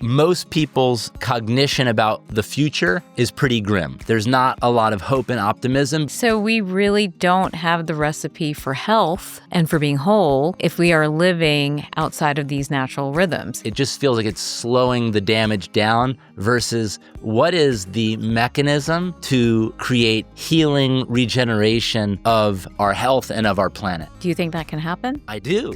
most people's cognition about the future is pretty grim. There's not a lot of hope and optimism. So we really don't have the recipe for health and for being whole if we are living outside of these natural rhythms. It just feels like it's slowing the damage down versus what is the mechanism to create healing, regeneration of our health and of our planet. Do you think that can happen? I do.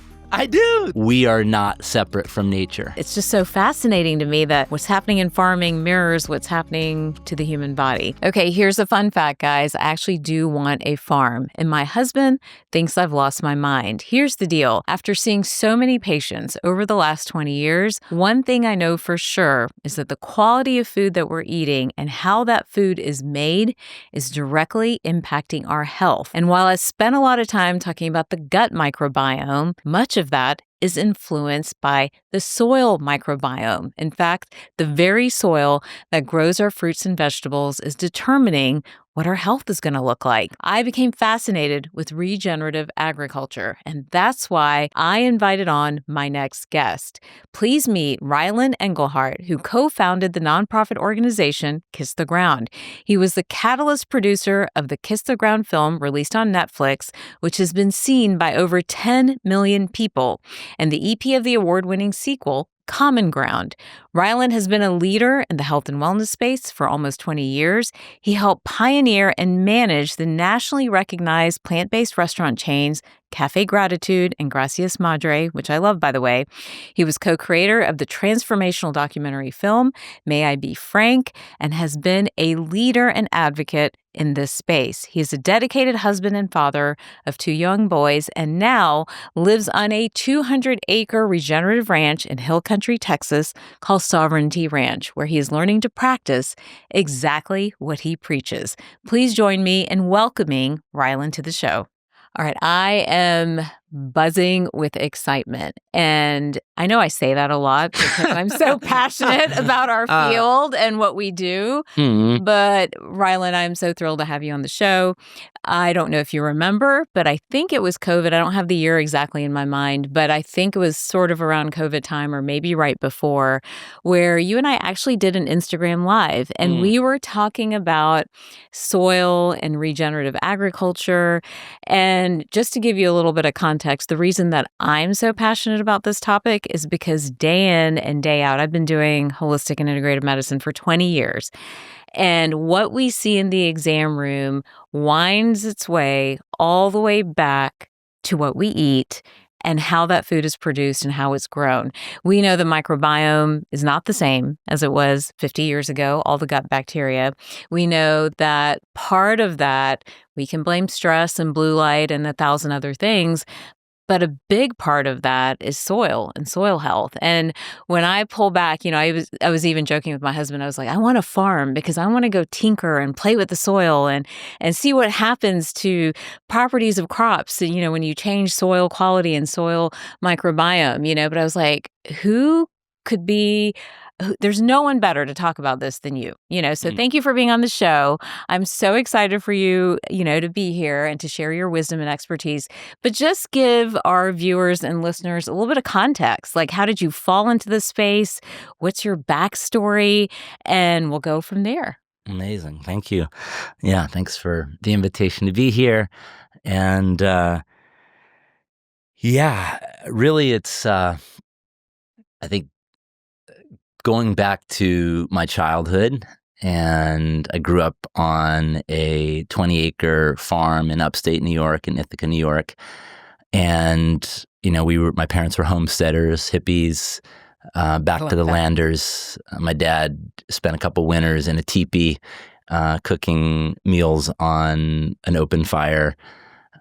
We are not separate from nature. It's just so fascinating to me that what's happening in farming mirrors what's happening to the human body. Okay, here's a fun fact, guys. I actually do want a farm, and my husband thinks I've lost my mind. Here's the deal. After seeing so many patients over the last 20 years, one thing I know for sure is that the quality of food that we're eating and how that food is made is directly impacting our health. And while I spent a lot of time talking about the gut microbiome, much of that is influenced by the soil microbiome. In fact, the very soil that grows our fruits and vegetables is determining what our health is going to look like. I became fascinated with regenerative agriculture, and that's why I invited on my next guest. Please meet Ryland Engelhart, who co-founded the nonprofit organization Kiss the Ground. He was the catalyst producer of the Kiss the Ground film released on Netflix, which has been seen by over 10 million people, and the EP of the award-winning sequel, Common Ground. Ryland has been a leader in the health and wellness space for almost 20 years. He helped pioneer and manage the nationally recognized plant-based restaurant chains Café Gratitude and Gracias Madre, which I love, by the way. He was co-creator of the transformational documentary film May I Be Frank, and has been a leader and advocate in this space. He is a dedicated husband and father of 2 young boys, and now lives on a 200-acre regenerative ranch in Hill Country, Texas, called Sovereignty Ranch, where he is learning to practice exactly what he preaches. Please join me in welcoming Ryland to the show. All right, I am buzzing with excitement. And I know I say that a lot because I'm so passionate about our field and what we do. Mm-hmm. But Ryland, I'm so thrilled to have you on the show. I don't know if you remember, but I think it was COVID. I don't have the year exactly in my mind, but I think it was sort of around COVID time or maybe right before, where you and I actually did an Instagram Live, and we were talking about soil and regenerative agriculture. And just to give you a little bit of context, the reason that I'm so passionate about this topic is because day in and day out, I've been doing holistic and integrative medicine for 20 years. And what we see in the exam room winds its way all the way back to what we eat and how that food is produced and how it's grown. We know the microbiome is not the same as it was 50 years ago, all the gut bacteria. We know that part of that, we can blame stress and blue light and 1,000 other things, but a big part of that is soil and soil health. And when I pull back, I was even joking with my husband. I was like, I want to farm because I want to go tinker and play with the soil and see what happens to properties of crops, when you change soil quality and soil microbiome, but I was like, there's no one better to talk about this than you, so thank you for being on the show. I'm so excited for you, to be here and to share your wisdom and expertise, but just give our viewers and listeners a little bit of context. Like, how did you fall into this space? What's your backstory? And we'll go from there. Amazing. Thank you. Yeah. Thanks for the invitation to be here. And, really it's, I think, going back to my childhood, and I grew up on a 20-acre farm in upstate New York, in Ithaca, New York. And, my parents were homesteaders, hippies, back to the landers. My dad spent a couple winters in a teepee, cooking meals on an open fire.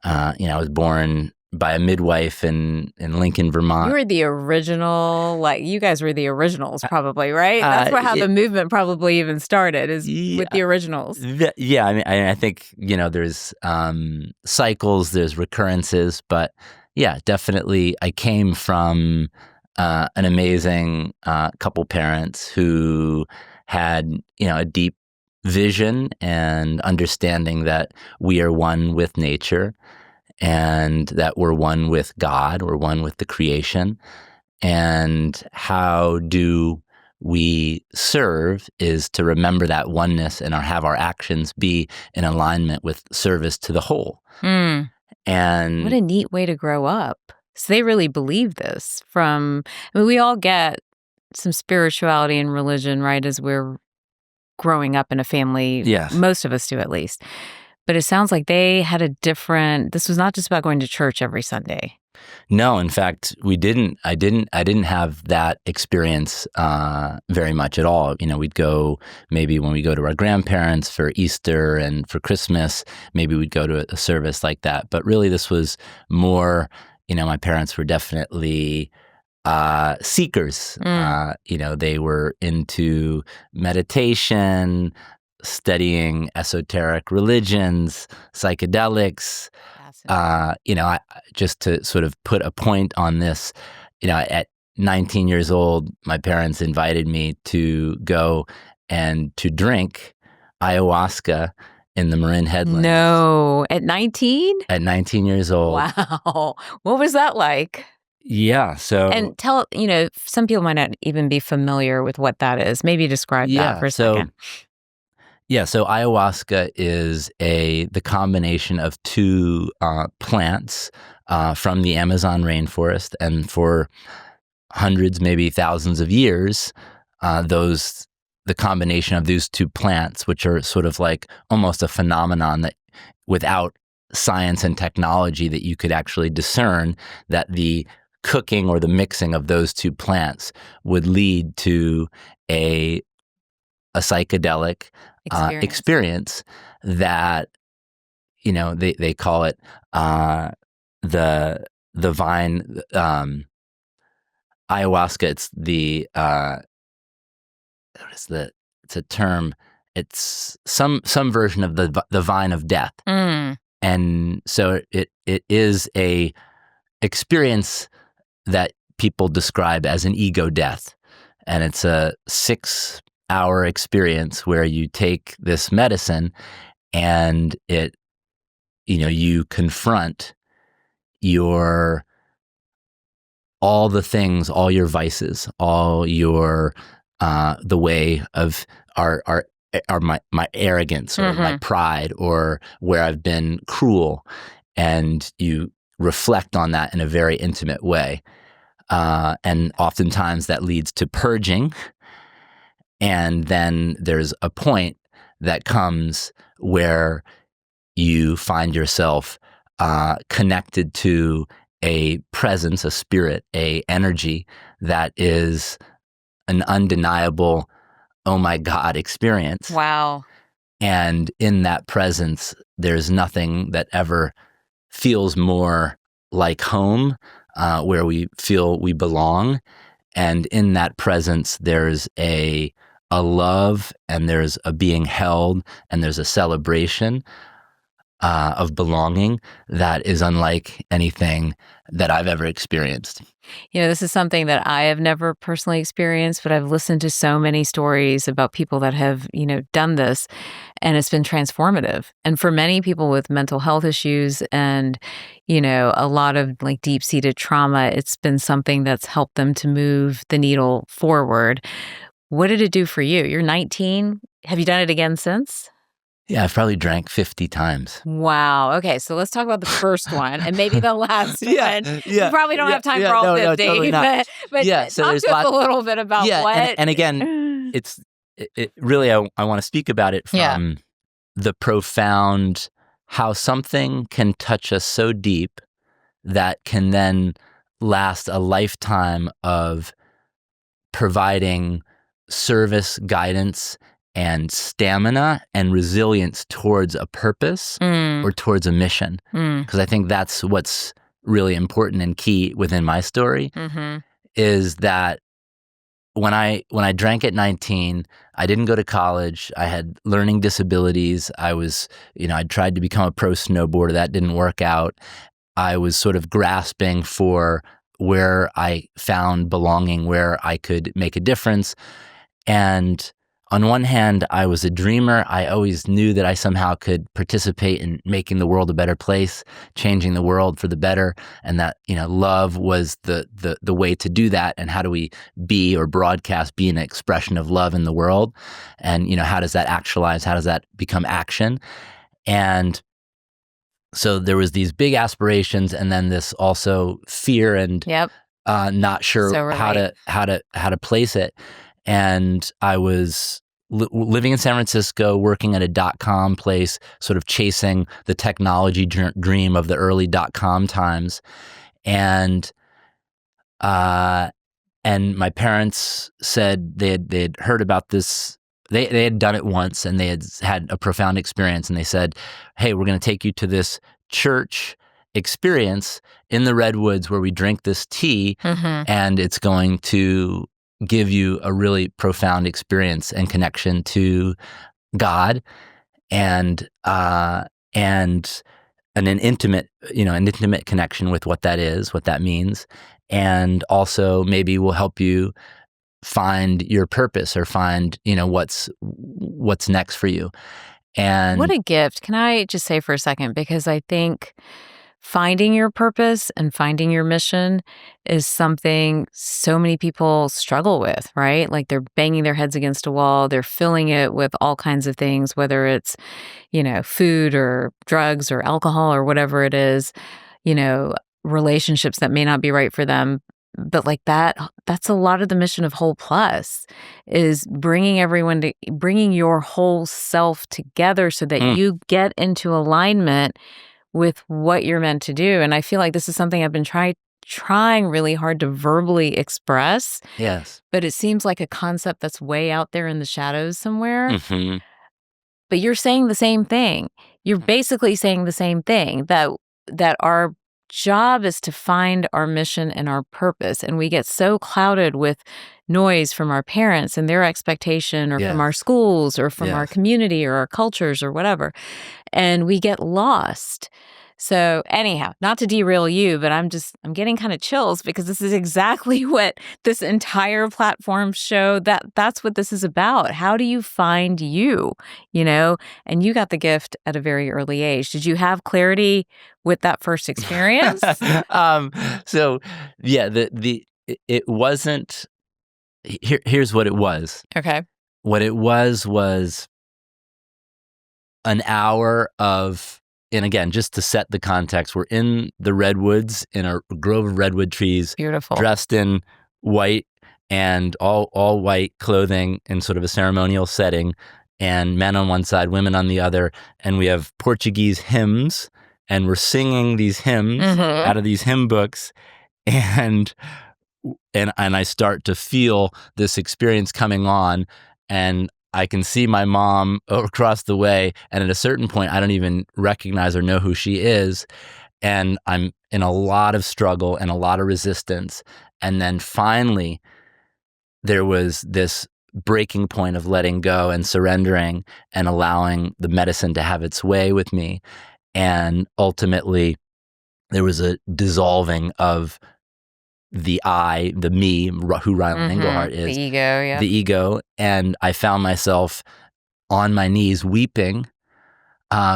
I was born by a midwife in Lincoln, Vermont. You were the original, you guys were the originals probably, right? That's how the movement probably even started, is with the originals. Yeah, I think, there's cycles, there's recurrences, but yeah, definitely I came from an amazing couple parents who had, a deep vision and understanding that we are one with nature, and that we're one with God, we're one with the creation. And how do we serve is to remember that oneness and have our actions be in alignment with service to the whole. Mm. And what a neat way to grow up. So they really believe this we all get some spirituality and religion, right, as we're growing up in a family. Yes. Most of us do, at least. But it sounds like they had this was not just about going to church every Sunday. No, in fact, we didn't. I didn't have that experience very much at all. We'd go maybe when we go to our grandparents for Easter and for Christmas, maybe we'd go to a service like that. But really, this was more. My parents were definitely seekers. They were into meditation, studying esoteric religions, psychedelics. Just to sort of put a point on this, at 19 years old, my parents invited me to go and to drink ayahuasca in the Marin Headlands. No, at 19? At 19 years old. Wow. What was that like? Yeah. So, and some people might not even be familiar with what that is. Maybe describe that for a second. Yeah, so ayahuasca is the combination of two plants from the Amazon rainforest, and for hundreds, maybe thousands of years, the combination of these two plants, which are sort of like almost a phenomenon that without science and technology that you could actually discern, that the cooking or the mixing of those two plants would lead to a psychedelic experience that, they call it the vine ayahuasca. It's a term. It's some version of the vine of death. And so it is a experience that people describe as an ego death. And it's a 6-hour experience where you take this medicine and you confront all the things, all your vices, all your the way of my arrogance or my pride, or where I've been cruel, and you reflect on that in a very intimate way. And oftentimes that leads to purging. And then there's a point that comes where you find yourself connected to a presence, a spirit, a energy that is an undeniable, oh my God experience. Wow. And in that presence, there's nothing that ever feels more like home, where we feel we belong. And in that presence, there's a love, and there's a being held, and there's a celebration of belonging that is unlike anything that I've ever experienced. This is something that I have never personally experienced, but I've listened to so many stories about people that have, done this, and it's been transformative. And for many people with mental health issues and, a lot of like deep-seated trauma, it's been something that's helped them to move the needle forward. What did it do for you? You're 19. Have you done it again since? Yeah, I've probably drank 50 times. Wow. Okay, so let's talk about the first one and maybe the last one. Yeah. You probably don't have time for all 50. No, totally not. But so talk to us a little bit about what. And again, it really, I want to speak about it from the profound, how something can touch us so deep that can then last a lifetime of providing service, guidance, and stamina and resilience towards a purpose or towards a mission. Because I think that's what's really important and key within my story, is that when I drank at 19, I didn't go to college. I had learning disabilities. I was, I tried to become a pro snowboarder. That didn't work out. I was sort of grasping for where I found belonging, where I could make a difference. And on one hand, I was a dreamer. I always knew that I somehow could participate in making the world a better place, changing the world for the better, and that, love was the way to do that. And how do we be an expression of love in the world? And, how does that actualize? How does that become action? And so there was these big aspirations, and then this also fear and not sure So how to place it. And I was living in San Francisco, working at a .com place, sort of chasing the technology dream of the early .com times. And my parents said they'd heard about this. They had done it once, and they had a profound experience. And they said, "Hey, we're going to take you to this church experience in the Redwoods where we drink this tea, and it's going to give you a really profound experience and connection to God, and an intimate connection with what that is, what that means, and also maybe will help you find your purpose or find what's next for you." And what a gift. Can I just say for a second, because I think finding your purpose and finding your mission is something so many people struggle with, right? Like they're banging their heads against a wall. They're filling it with all kinds of things, whether it's, food or drugs or alcohol or whatever it is, relationships that may not be right for them. But like that's a lot of the mission of Whole Plus, is bringing your whole self together so that you get into alignment with what you're meant to do. And I feel like this is something I've been trying really hard to verbally express. Yes. But it seems like a concept that's way out there in the shadows somewhere. Mm-hmm. But you're saying the same thing. You're basically saying the same thing, that our job is to find our mission and our purpose. And we get so clouded with noise from our parents and their expectation, or from our schools, or from our community, or our cultures, or whatever. And we get lost. So anyhow, not to derail you, but I'm getting kind of chills, because this is exactly what this entire platform show, that's what this is about. How do you find you, and you got the gift at a very early age. Did you have clarity with that first experience? So yeah, it wasn't, here's what it was. Okay. What it was an hour of, and again, just to set the context, we're in the redwoods, in a grove of redwood trees. Beautiful. Dressed in white and all white clothing in sort of a ceremonial setting, and men on one side, women on the other. And we have Portuguese hymns, and we're singing these hymns out of these hymn books. And I start to feel this experience coming on, and I can see my mom across the way, and at a certain point, I don't even recognize or know who she is, and I'm in a lot of struggle and a lot of resistance. And then finally, there was this breaking point of letting go and surrendering and allowing the medicine to have its way with me. And ultimately, there was a dissolving of the I, the me, who Ryland Engelhart is. The ego, yeah. The ego. And I found myself on my knees weeping,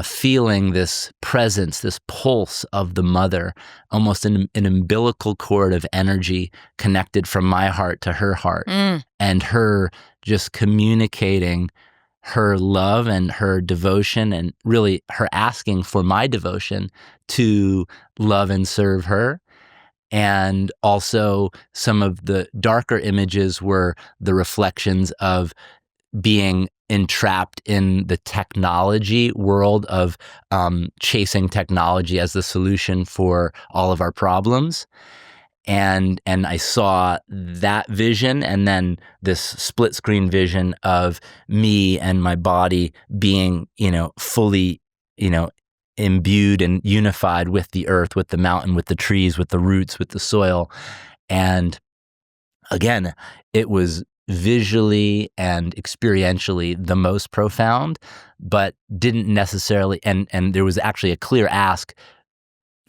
feeling this presence, this pulse of the mother, almost an umbilical cord of energy connected from my heart to her heart, and her just communicating her love and her devotion, and really her asking for my devotion to love and serve her. And also some of the darker images were the reflections of being entrapped in the technology world of chasing technology as the solution for all of our problems. And I saw that vision, and then this split screen vision of me and my body being, fully, imbued and unified with the earth, with the mountain, with the trees, with the roots, with the soil. And again, it was visually and experientially the most profound, but didn't necessarily, and there was actually a clear ask,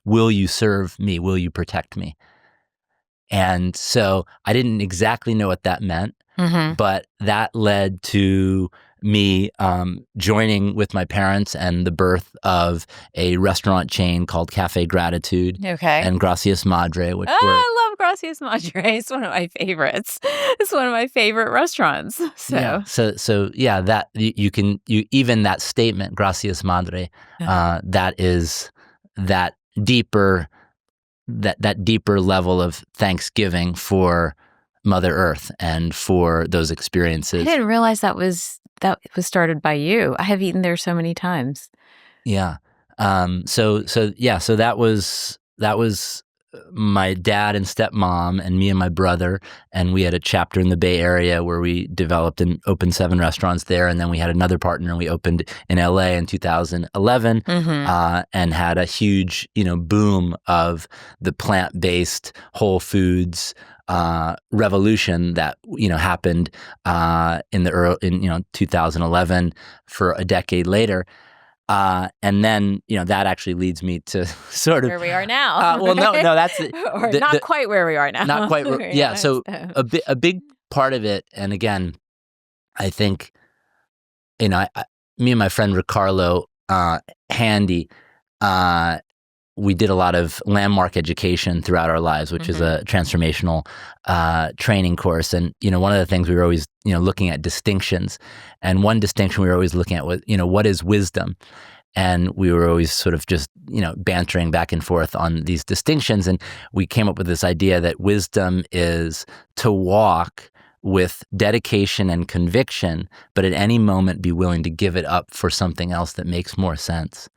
will you serve me? Will you protect me? And so I didn't exactly know what that meant, But that led to me joining with my parents and the birth of a restaurant chain called Cafe Gratitude and Gracias Madre, which were... I love Gracias Madre. It's one of my favorites. It's one of my favorite restaurants. So yeah, that you even that statement, Gracias Madre, that is that deeper level of thanksgiving for Mother Earth and for those experiences. I didn't realize that was started by you. I have eaten there so many times. Yeah. So that was my dad and stepmom and me and my brother, and we had a chapter in the Bay Area where we developed and opened 7 restaurants there, and then we had another partner and we opened in LA in 2011 and had a huge boom of the plant-based whole foods revolution that happened in 2011 for a decade later. And then, that actually leads me to sort of where we are now. Well, no, that's or not quite where we are now. Not quite. Yeah. So a big part of it, and again, I think, me and my friend Ricardo Handy, we did a lot of landmark education throughout our lives, which is a transformational training course. And, one of the things we were always, looking at distinctions. And one distinction we were always looking at was, what is wisdom? And we were always sort of just, bantering back and forth on these distinctions. And we came up with this idea that wisdom is to walk with dedication and conviction, but at any moment be willing to give it up for something else that makes more sense.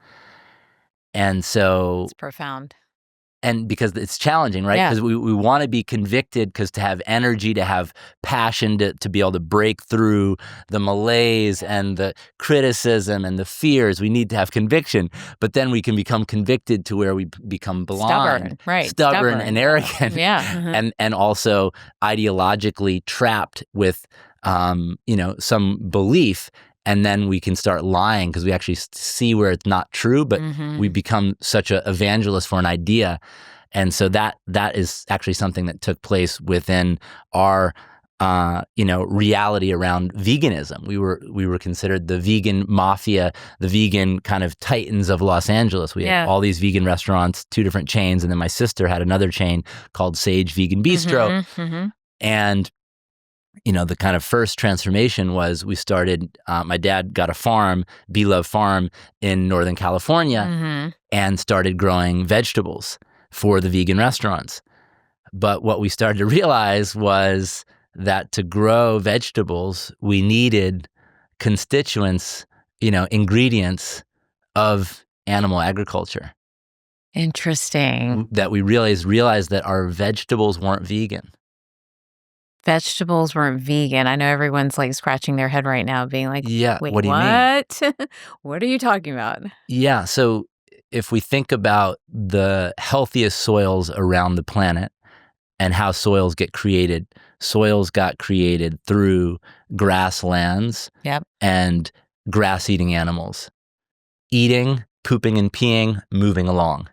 And so it's profound. And because it's challenging, right? Because we want to be convicted, because to have energy, to have passion, to be able to break through the malaise and the criticism and the fears, we need to have conviction. But then we can become convicted to where we become blind, stubborn and arrogant, and also ideologically trapped with some belief. And then we can start lying because we actually see where it's not true, but we become such an evangelist for an idea. And so that is actually something that took place within our reality around veganism. We were considered the vegan mafia, the vegan kind of titans of Los Angeles. We had all these vegan restaurants, 2 different chains, and then my sister had another chain called Sage Vegan Bistro. And the kind of first transformation was we started, my dad got a farm, Beloved Farm in Northern California, and started growing vegetables for the vegan restaurants. But what we started to realize was that to grow vegetables, we needed constituents, ingredients of animal agriculture. Interesting. That we realized that our vegetables weren't vegan. Vegetables weren't vegan. I know everyone's like scratching their head right now, being like, wait, what do you mean? What are you talking about? Yeah. So if we think about the healthiest soils around the planet and how soils get created through grasslands and grass-eating animals. Eating, pooping and peeing, moving along.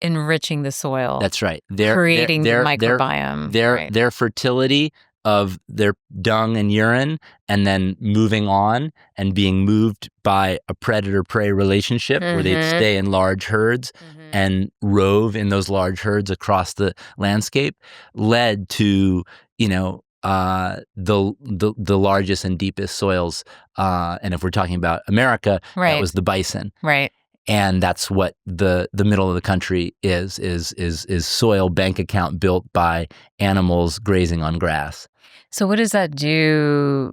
Enriching the soil. That's right. Creating the microbiome. Their fertility of their dung and urine, and then moving on and being moved by a predator-prey relationship where they'd stay in large herds and rove in those large herds across the landscape, led to, the largest and deepest soils. And if we're talking about America, that was the bison. Right. And that's what the middle of the country is soil bank account built by animals grazing on grass. So what does that do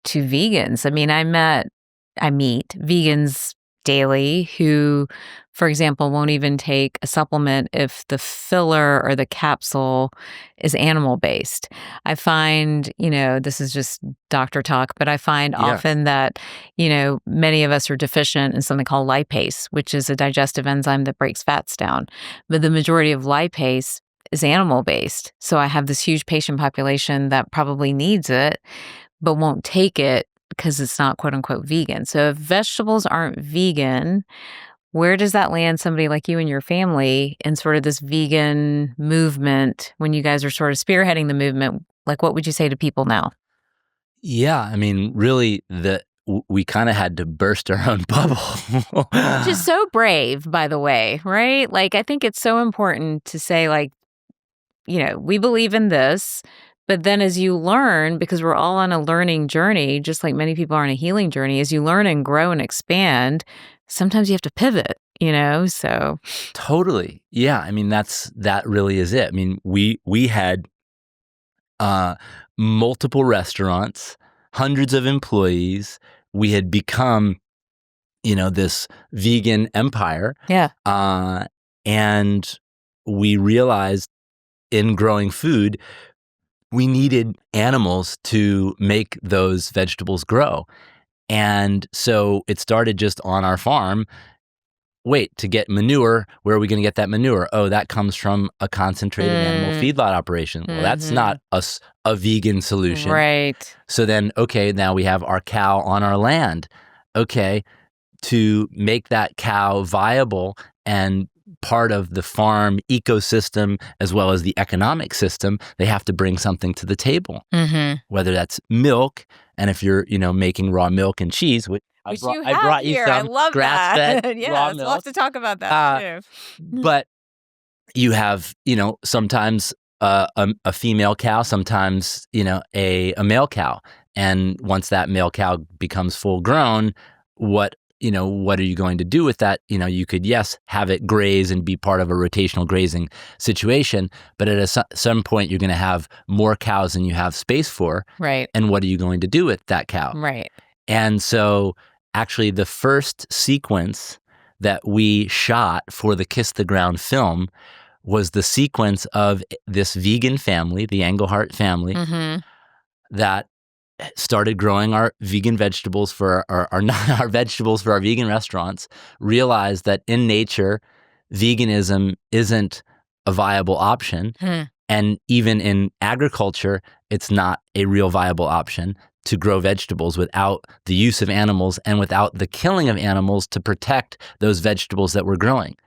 to vegans? I mean, I meet vegans daily who, for example, won't even take a supplement if the filler or the capsule is animal-based. I find, this is just doctor talk, but I find often that, many of us are deficient in something called lipase, which is a digestive enzyme that breaks fats down. But the majority of lipase is animal-based. So I have this huge patient population that probably needs it, but won't take it because it's not quote unquote vegan. So if vegetables aren't vegan, where does that land somebody like you and your family in sort of this vegan movement when you guys are sort of spearheading the movement? Like, what would you say to people now? Yeah, I mean, really, we kind of had to burst our own bubble. Which is so brave, by the way, right? Like, I think it's so important to say, like, we believe in this, but then as you learn, because we're all on a learning journey, just like many people are on a healing journey, as you learn and grow and expand, sometimes you have to pivot, so. Totally. Yeah, I mean, that really is it. I mean, we had uh, multiple restaurants, hundreds of employees. We had become, this vegan empire. Yeah. And we realized in growing food, we needed animals to make those vegetables grow. And so it started just on our farm. Wait, to get manure, where are we going to get that manure? Oh, that comes from a concentrated animal feedlot operation. Well, that's not a vegan solution. Right. So then, okay, now we have our cow on our land. Okay, to make that cow viable and part of the farm ecosystem as well as the economic system, they have to bring something to the table. Whether that's milk, and if you're, making raw milk and cheese, which I brought you some grass-fed yeah, raw let's milk. love to talk about that too. But you have, sometimes a female cow, sometimes, a male cow. And once that male cow becomes full grown, what are you going to do with that? You could, yes, have it graze and be part of a rotational grazing situation, but at some point you're going to have more cows than you have space for. Right. And what are you going to do with that cow? Right. And so actually the first sequence that we shot for the Kiss the Ground film was the sequence of this vegan family, the Engelhart family, that started growing our vegan vegetables for our vegetables for our vegan restaurants, realized that in nature, veganism isn't a viable option. And even in agriculture, it's not a real viable option to grow vegetables without the use of animals and without the killing of animals to protect those vegetables that we're growing.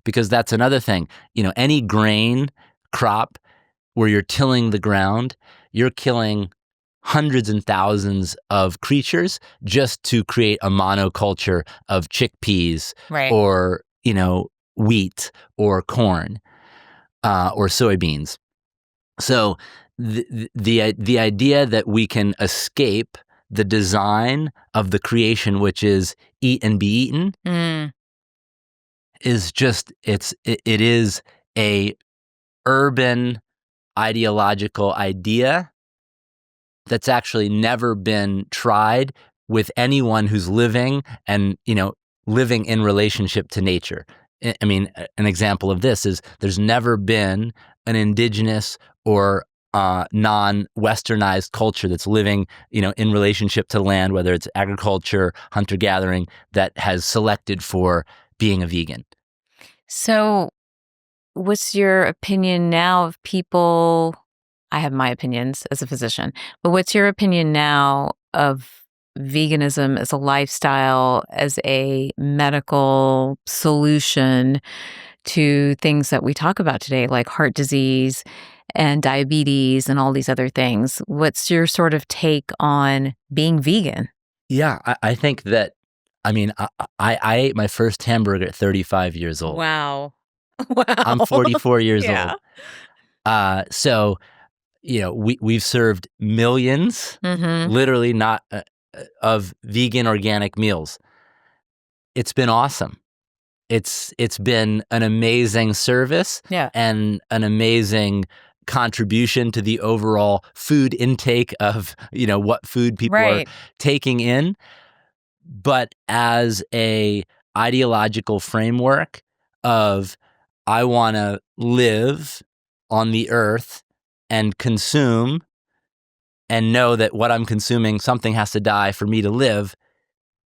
Because that's another thing, any grain crop where you're tilling the ground, you're killing hundreds and thousands of creatures just to create a monoculture of chickpeas, right, or, wheat or corn, or soybeans. So the idea that we can escape the design of the creation, which is eat and be eaten, is just, it is a urban ideological idea that's actually never been tried with anyone who's living and, living in relationship to nature. I mean, an example of this is there's never been an indigenous or non-westernized culture that's living, in relationship to land, whether it's agriculture, hunter-gathering, that has selected for being a vegan. So what's your opinion now of people? I have my opinions as a physician, but what's your opinion now of veganism as a lifestyle, as a medical solution to things that we talk about today, like heart disease and diabetes and all these other things? What's your sort of take on being vegan? Yeah, I think that, I mean, I ate my first hamburger at 35 years old. Wow. Wow. I'm 44 years old. So, we've served millions, literally not of vegan organic meals. It's been awesome. It's been an amazing service, and an amazing contribution to the overall food intake of, what food people are taking in. But as a ideological framework of, I want to live on the earth and consume and know that what I'm consuming, something has to die for me to live.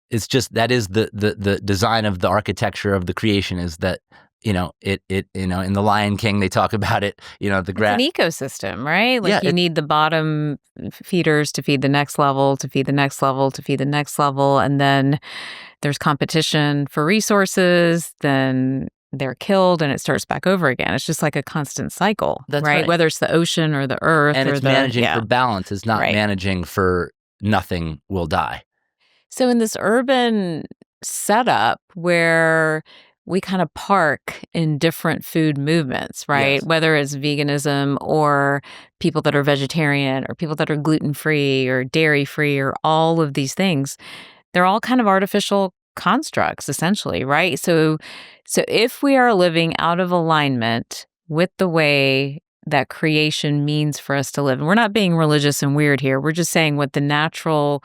It's just, that is the design of the architecture of the creation, is that, in the Lion King, they talk about it, the grass. It's an ecosystem, right? Like, you need the bottom feeders to feed the next level, to feed the next level, to feed the next level. And then there's competition for resources. Then they're killed and it starts back over again. It's just like a constant cycle, That's right? Whether it's the ocean or the earth, and or it's managing for balance. It's not managing for nothing will die. So in this urban setup where we kind of park in different food movements, right? Yes. Whether it's veganism or people that are vegetarian or people that are gluten-free or dairy-free or all of these things, they're all kind of artificial constructs, essentially, right? So if we are living out of alignment with the way that creation means for us to live, and we're not being religious and weird here, we're just saying what the natural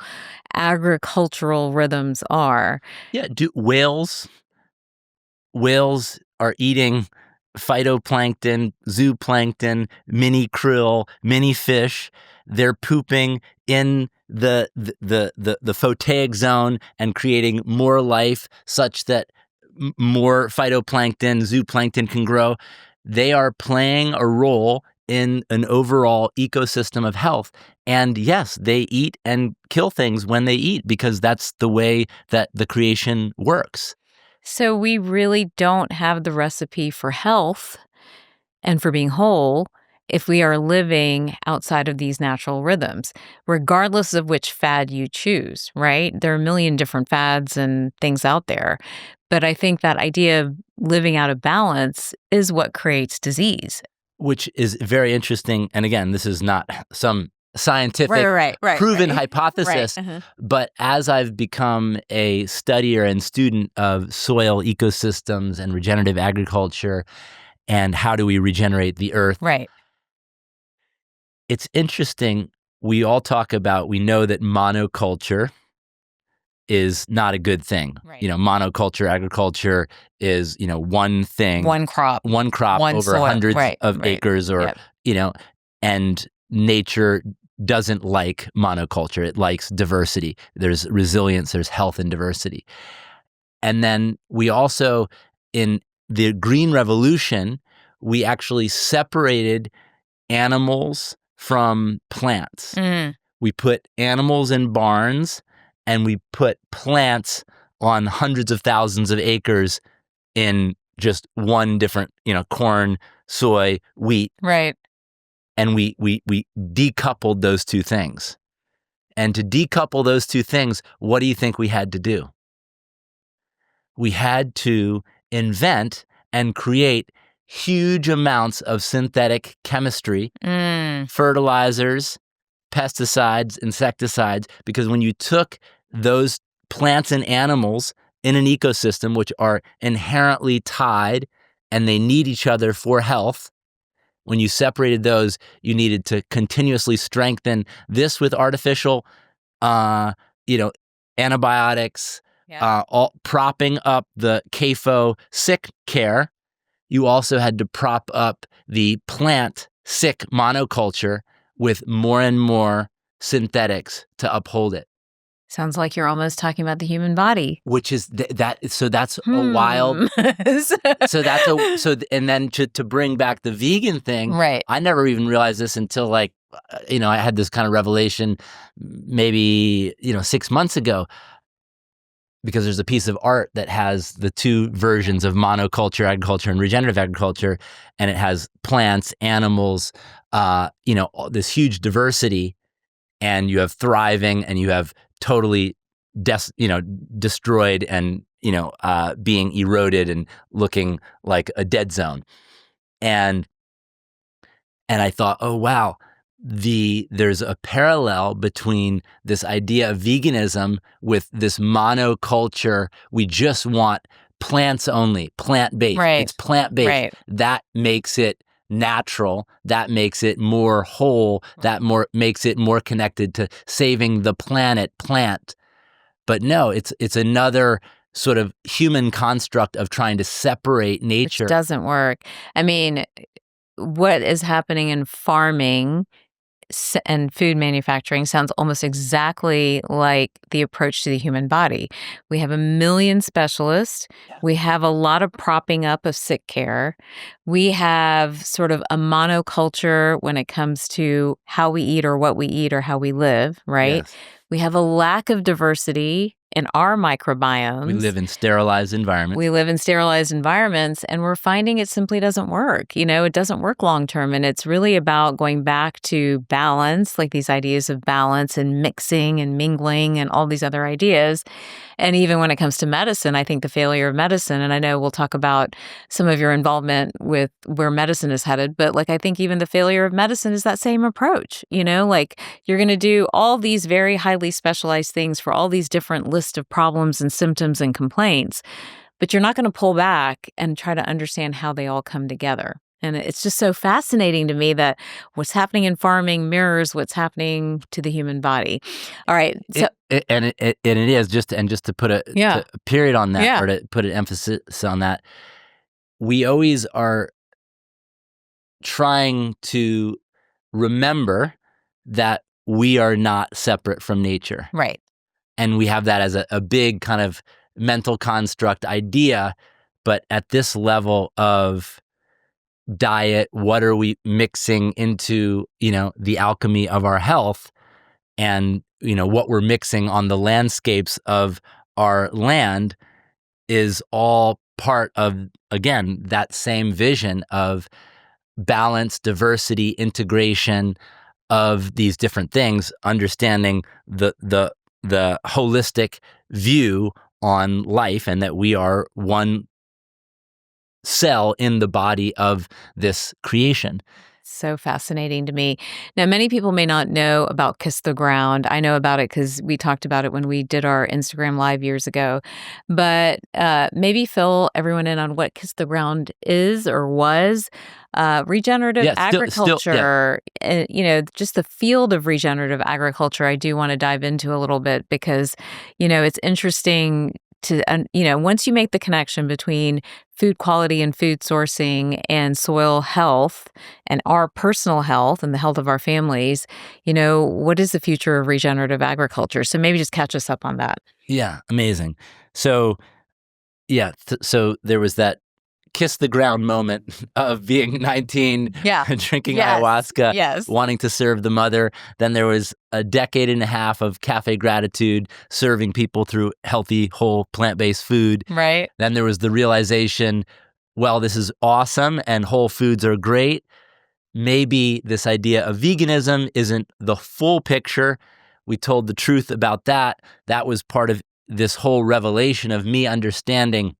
agricultural rhythms are. Yeah, whales are eating phytoplankton, zooplankton, mini krill, mini fish. They're pooping in the photaic zone and creating more life such that more phytoplankton, zooplankton can grow. They are playing a role in an overall ecosystem of health. And yes, they eat and kill things when they eat because that's the way that the creation works. So we really don't have the recipe for health and for being whole if we are living outside of these natural rhythms, regardless of which fad you choose, right? There are a million different fads and things out there. But I think that idea of living out of balance is what creates disease. Which is very interesting. And again, this is not some scientific proven hypothesis, but as I've become a studier and student of soil ecosystems and regenerative agriculture and how do we regenerate the earth, it's interesting. We all talk about, we know that monoculture is not a good thing. Monoculture agriculture is, one thing, one crop over soil, hundreds of acres or, and nature doesn't like monoculture. It likes diversity. There's resilience, there's health and diversity. And then we also, in the Green Revolution, we actually separated animals from plants. We put animals in barns and we put plants on hundreds of thousands of acres in just one different, corn, soy, wheat. And we decoupled those two things. And to decouple those two things, what do you think we had to do? We had to invent and create huge amounts of synthetic chemistry, fertilizers, pesticides, insecticides, because when you took those plants and animals in an ecosystem, which are inherently tied and they need each other for health, when you separated those, you needed to continuously strengthen this with artificial, antibiotics, all propping up the CAFO sick care. You also had to prop up the plant sick monoculture with more and more synthetics to uphold it. Sounds like you're almost talking about the human body. Which is so that's a wild. And then to bring back the vegan thing, I never even realized this until I had this kind of revelation maybe 6 months ago, because there's a piece of art that has the two versions of monoculture agriculture and regenerative agriculture, and it has plants, animals, this huge diversity, and you have thriving and you have totally destroyed and being eroded and looking like a dead zone. And I thought, oh wow, there's a parallel between this idea of veganism with this monoculture. We just want plants only, plant-based. It's plant-based. That makes it natural, that makes it more whole, that makes it more connected to saving the plant. But no, it's another sort of human construct of trying to separate nature. Which doesn't work. I mean, what is happening in farming and food manufacturing sounds almost exactly like the approach to the human body. We have a million specialists. We have a lot of propping up of sick care. We have sort of a monoculture when it comes to how we eat or what we eat or how we live, right? We have a lack of diversity in our microbiomes. We live in sterilized environments. We live in sterilized environments, and we're finding it simply doesn't work. It doesn't work long term. And it's really about going back to balance, like these ideas of balance and mixing and mingling and all these other ideas. And even when it comes to medicine, I think the failure of medicine, and I know we'll talk about some of your involvement with where medicine is headed, but like I think even the failure of medicine is that same approach. Like you're going to do all these very highly specialized things for all these different lists of problems and symptoms and complaints, but you're not going to pull back and try to understand how they all come together. And it's just so fascinating to me that what's happening in farming mirrors what's happening to the human body. All right. So, it is just to put a period on that, or to put an emphasis on that, we always are trying to remember that we are not separate from nature. Right. And we have that as a big kind of mental construct idea. But at this level of diet, what are we mixing into, the alchemy of our health, and, what we're mixing on the landscapes of our land is all part of, again, that same vision of balance, diversity, integration of these different things, understanding the holistic view on life, and that we are one cell in the body of this creation. So fascinating to me. Now, many people may not know about Kiss the Ground. I know about it because we talked about it when we did our Instagram Live years ago. But maybe fill everyone in on what Kiss the Ground is or was. Regenerative agriculture, just the field of regenerative agriculture, I do want to dive into a little bit because, it's interesting to, once you make the connection between food quality and food sourcing and soil health and our personal health and the health of our families, what is the future of regenerative agriculture? So maybe just catch us up on that. Yeah, amazing. So, so there was that kiss the ground moment of being 19, drinking ayahuasca, wanting to serve the mother. Then there was a decade and a half of cafe gratitude, serving people through healthy, whole, plant-based food. Right. Then there was the realization, well, this is awesome and whole foods are great. Maybe this idea of veganism isn't the full picture. We told the truth about that. That was part of this whole revelation of me understanding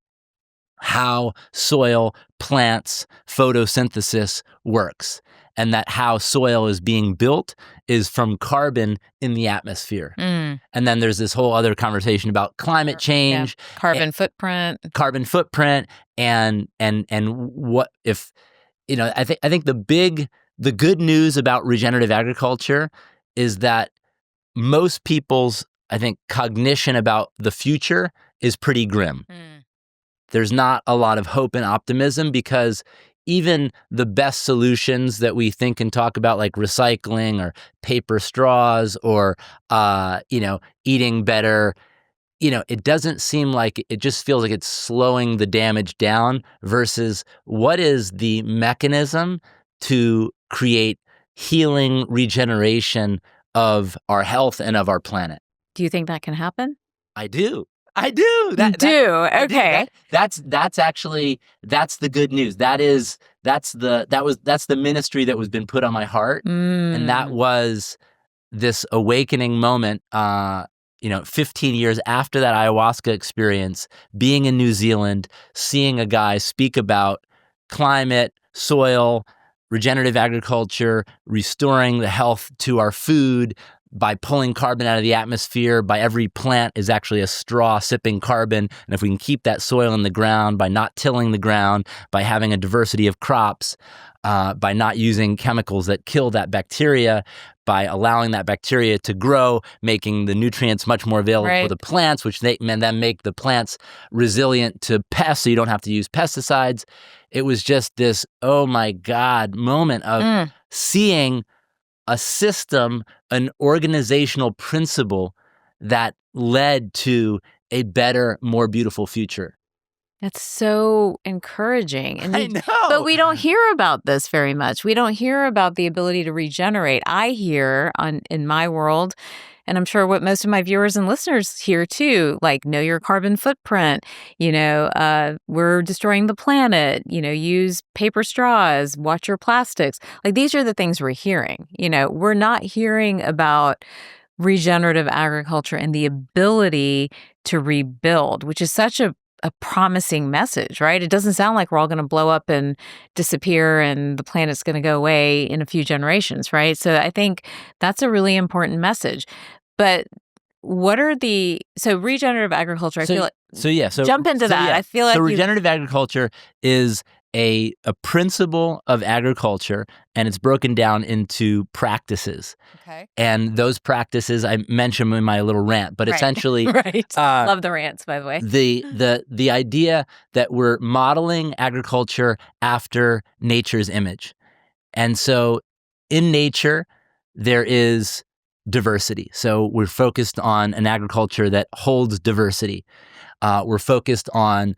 how soil, plants, photosynthesis works, and that how soil is being built is from carbon in the atmosphere. And then there's this whole other conversation about climate change, carbon footprint, and what if, I think the good news about regenerative agriculture is that most people's, I think, cognition about the future is pretty grim. There's not a lot of hope and optimism because even the best solutions that we think and talk about, like recycling or paper straws or, eating better, it doesn't seem like, it just feels like it's slowing the damage down versus what is the mechanism to create healing, regeneration of our health and of our planet. Do you think that can happen? I do. Okay. That's the good news. That's the ministry that was been put on my heart. And that was this awakening moment, 15 years after that ayahuasca experience, being in New Zealand, seeing a guy speak about climate, soil, regenerative agriculture, restoring the health to our food, by pulling carbon out of the atmosphere. By every plant is actually a straw sipping carbon. And if we can keep that soil in the ground by not tilling the ground, by having a diversity of crops, by not using chemicals that kill that bacteria, by allowing that bacteria to grow, making the nutrients much more available for the plants, which then make the plants resilient to pests so you don't have to use pesticides. It was just this, oh my God, moment of seeing a system, an organizational principle that led to a better, more beautiful future. That's so encouraging. And I know. But we don't hear about this very much. We don't hear about the ability to regenerate. I hear in my world, and I'm sure what most of my viewers and listeners hear too, like know your carbon footprint, we're destroying the planet, use paper straws, watch your plastics. Like these are the things we're hearing. We're not hearing about regenerative agriculture and the ability to rebuild, which is such a promising message, right? It doesn't sound like we're all going to blow up and disappear and the planet's going to go away in a few generations, right? So I think that's a really important message. But so regenerative agriculture, I feel like, jump into that. Yeah. I feel like regenerative agriculture is a principle of agriculture, and it's broken down into practices. Okay. And those practices I mentioned in my little rant, but essentially, right. Love the rants, by the way. The idea that we're modeling agriculture after nature's image, and so in nature there is diversity. So we're focused on an agriculture that holds diversity. We're focused on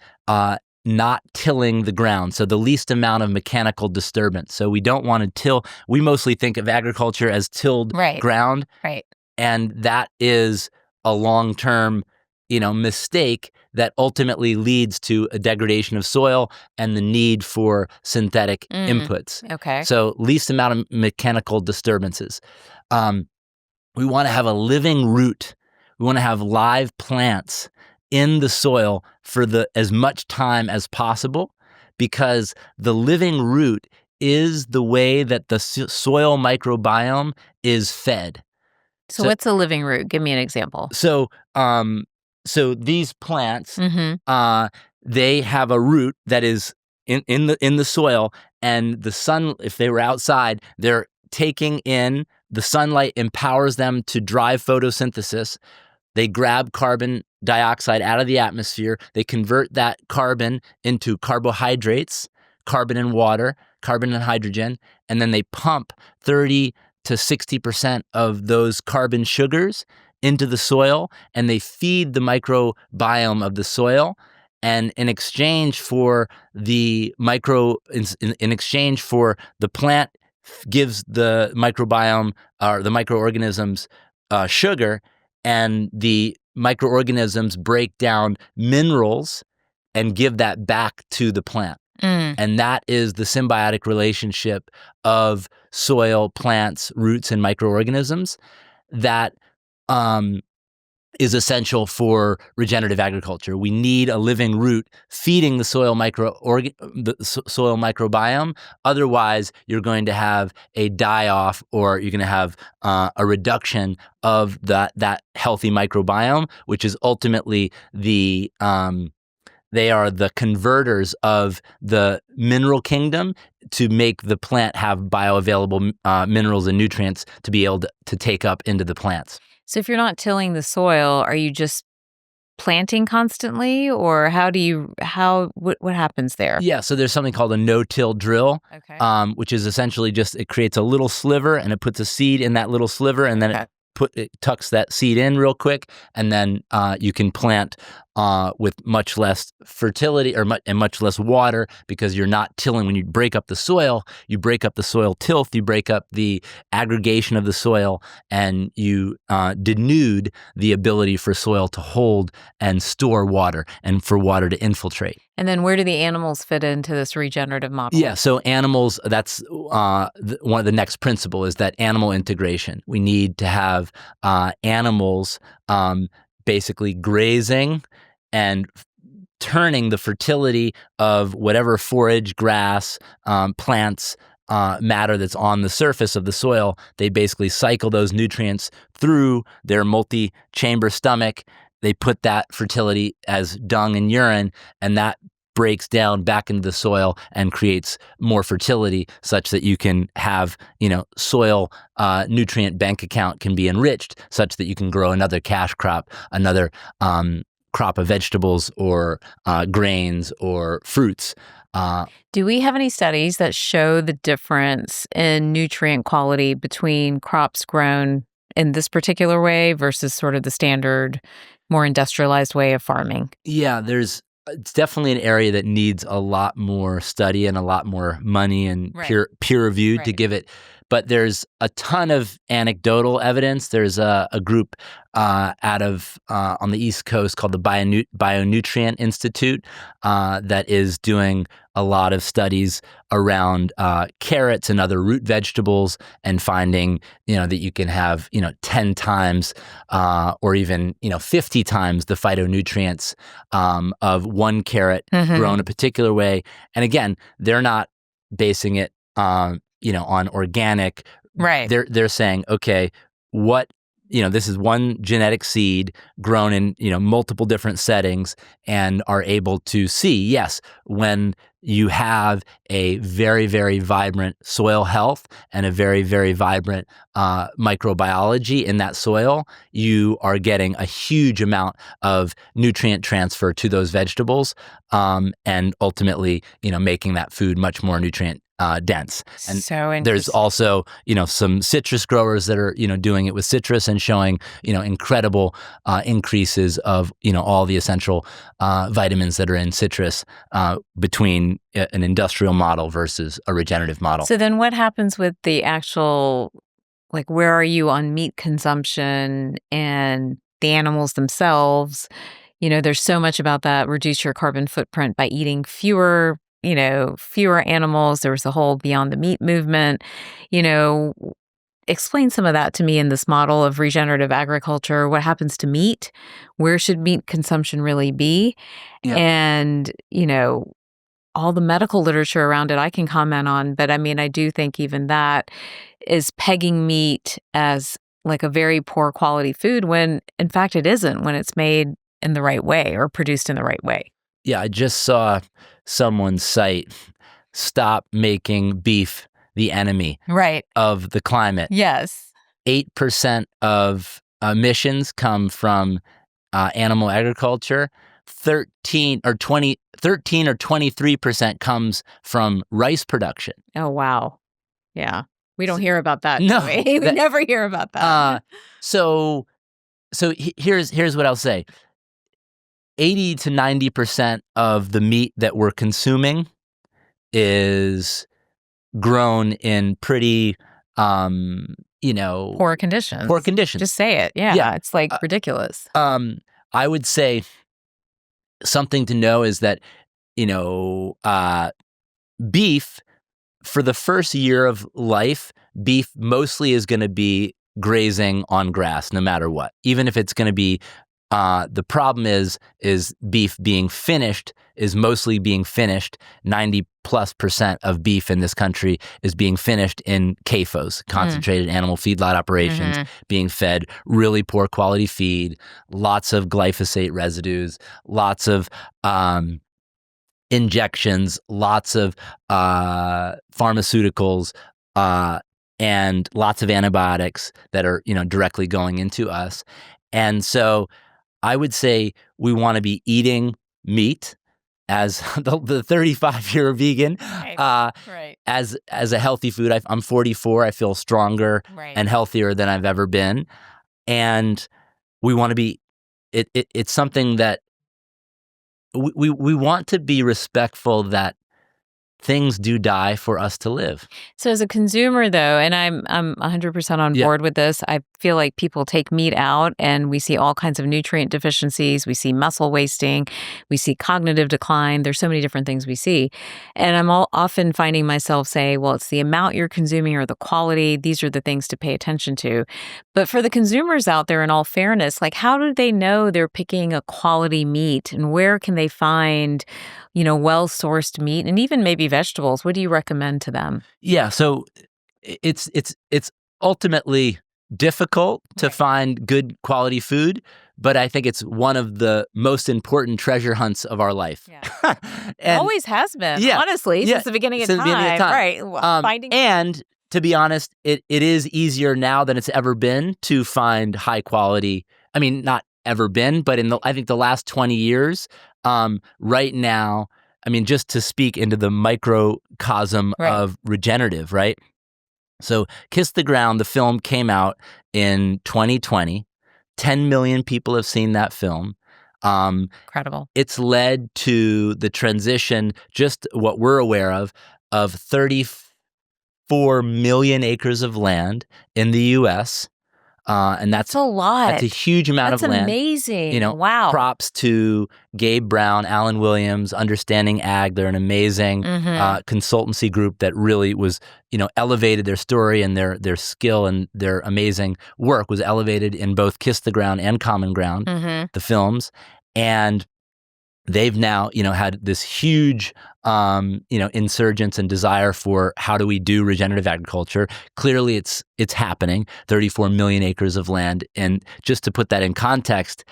not tilling the ground, so the least amount of mechanical disturbance. So we don't want to till. We mostly think of agriculture as tilled ground, right? And that is a long-term, mistake that ultimately leads to a degradation of soil and the need for synthetic inputs. Okay. So least amount of mechanical disturbances. We want to have a living root. We want to have live plants in the soil for as much time as possible, because the living root is the way that the soil microbiome is fed. So what's a living root? Give me an example. So these plants, they have a root that is in the soil, and the sun, if they were outside, they're taking in the sunlight, empowers them to drive photosynthesis. They grab carbon dioxide out of the atmosphere. They convert that carbon into carbohydrates, carbon and water, carbon and hydrogen, and then they pump 30 to 60% of those carbon sugars into the soil, and they feed the microbiome of the soil. And in exchange for the plant gives the microbiome or the microorganisms sugar, and the microorganisms break down minerals and give that back to the plant. And that is the symbiotic relationship of soil, plants, roots, and microorganisms that is essential for regenerative agriculture. We need a living root feeding the soil microbiome. Otherwise, you're going to have a die-off, or you're going to have a reduction of that healthy microbiome, which is ultimately they are the converters of the mineral kingdom to make the plant have bioavailable minerals and nutrients to be able to take up into the plants. So if you're not tilling the soil, are you just planting constantly, or what happens there? Yeah, so there's something called a no-till drill, which is essentially just, it creates a little sliver and it puts a seed in that little sliver, and then it tucks that seed in real quick, and then you can plant with much less fertility and much less water, because you're not tilling. When you break up the soil tilth, you break up the aggregation of the soil, and you denude the ability for soil to hold and store water and for water to infiltrate. And then where do the animals fit into this regenerative model? Yeah, so animals, that's one of the next principle, is that animal integration. We need to have animals basically grazing and turning the fertility of whatever forage, grass, plants, matter that's on the surface of the soil. They basically cycle those nutrients through their multi-chamber stomach. They put that fertility as dung and urine, and that breaks down back into the soil and creates more fertility, such that you can have, soil nutrient bank account can be enriched, such that you can grow another cash crop, another crop of vegetables or grains or fruits. Do we have any studies that show the difference in nutrient quality between crops grown in this particular way versus sort of the standard, more industrialized way of farming? Yeah, there's it's definitely an area that needs a lot more study and a lot more money and peer reviewed to give it. But there's a ton of anecdotal evidence. There's a group out of on the East Coast called the Bionutrient Institute that is doing a lot of studies around carrots and other root vegetables, and finding that you can have 10 times or even 50 times the phytonutrients of one carrot grown a particular way. And again, they're not basing it on organic. Right. They're saying, okay, what this is one genetic seed grown in multiple different settings, and are able to see, yes, when you have a very, very vibrant soil health and a very, very vibrant microbiology in that soil, you are getting a huge amount of nutrient transfer to those vegetables, and ultimately, making that food much more nutrient dense. And so there's also, some citrus growers that are, doing it with citrus and showing, incredible increases of, all the essential vitamins that are in citrus between an industrial model versus a regenerative model. So then what happens with the actual, like, where are you on meat consumption and the animals themselves? There's so much about that. Reduce your carbon footprint by eating fewer animals. There was the whole Beyond the Meat movement. Explain some of that to me in this model of regenerative agriculture. What happens to meat? Where should meat consumption really be? Yeah. And, all the medical literature around it I can comment on. But I do think even that is pegging meat as like a very poor quality food, when in fact it isn't, when it's made in the right way or produced in the right way. Yeah, I just saw someone cite, stop making beef the enemy of the climate. Yes. 8% of emissions come from animal agriculture. 13 or 23% comes from rice production. Oh, wow. Yeah. We don't hear about that. No. We never hear about that. So here's what I'll say. 80 to 90% of the meat that we're consuming is grown in pretty, poor conditions. Poor conditions. Just say it. Yeah. It's like ridiculous. I would say something to know is that, beef, for the first year of life, beef mostly is going to be grazing on grass, no matter what, even if it's going to be. The problem is beef being finished is mostly being finished. 90+% of beef in this country is being finished in CAFOs, concentrated animal feedlot operations, being fed really poor quality feed, lots of glyphosate residues, lots of injections, lots of pharmaceuticals, and lots of antibiotics that are directly going into us. And so I would say we want to be eating meat as the 35-year vegan, as a healthy food. I'm 44. I feel stronger and healthier than I've ever been, and we want to be. It's something that we want to be respectful that things do die for us to live. So as a consumer, though, and I'm 100% on board with this, I feel like people take meat out and we see all kinds of nutrient deficiencies. We see muscle wasting. We see cognitive decline. There's so many different things we see. And I'm often finding myself say, well, it's the amount you're consuming or the quality. These are the things to pay attention to. But for the consumers out there, in all fairness, like, how do they know they're picking a quality meat, and where can they find, well-sourced meat, and even maybe vegetables? What do you recommend to them? Yeah, so it's ultimately difficult to find good quality food, but I think it's one of the most important treasure hunts of our life. Yeah. And, always has been, honestly, since the beginning of time. Right. Finding. And to be honest, it is easier now than it's ever been to find high quality. I mean, not ever been, but I think the last 20 years, right now, I mean, just to speak into the microcosm of regenerative, right? So Kiss the Ground, the film, came out in 2020. 10 million people have seen that film. Incredible. It's led to the transition, just what we're aware of 34 million acres of land in the U.S., and that's a lot. That's a huge amount of land. That's amazing. Wow. Props to Gabe Brown, Alan Williams, Understanding Ag. They're an amazing consultancy group that really was, elevated their story, and their skill and their amazing work was elevated in both Kiss the Ground and Common Ground, the films. And they've now, had this huge, insurgence and desire for how do we do regenerative agriculture. Clearly, it's happening. 34 million acres of land, and just to put that in context,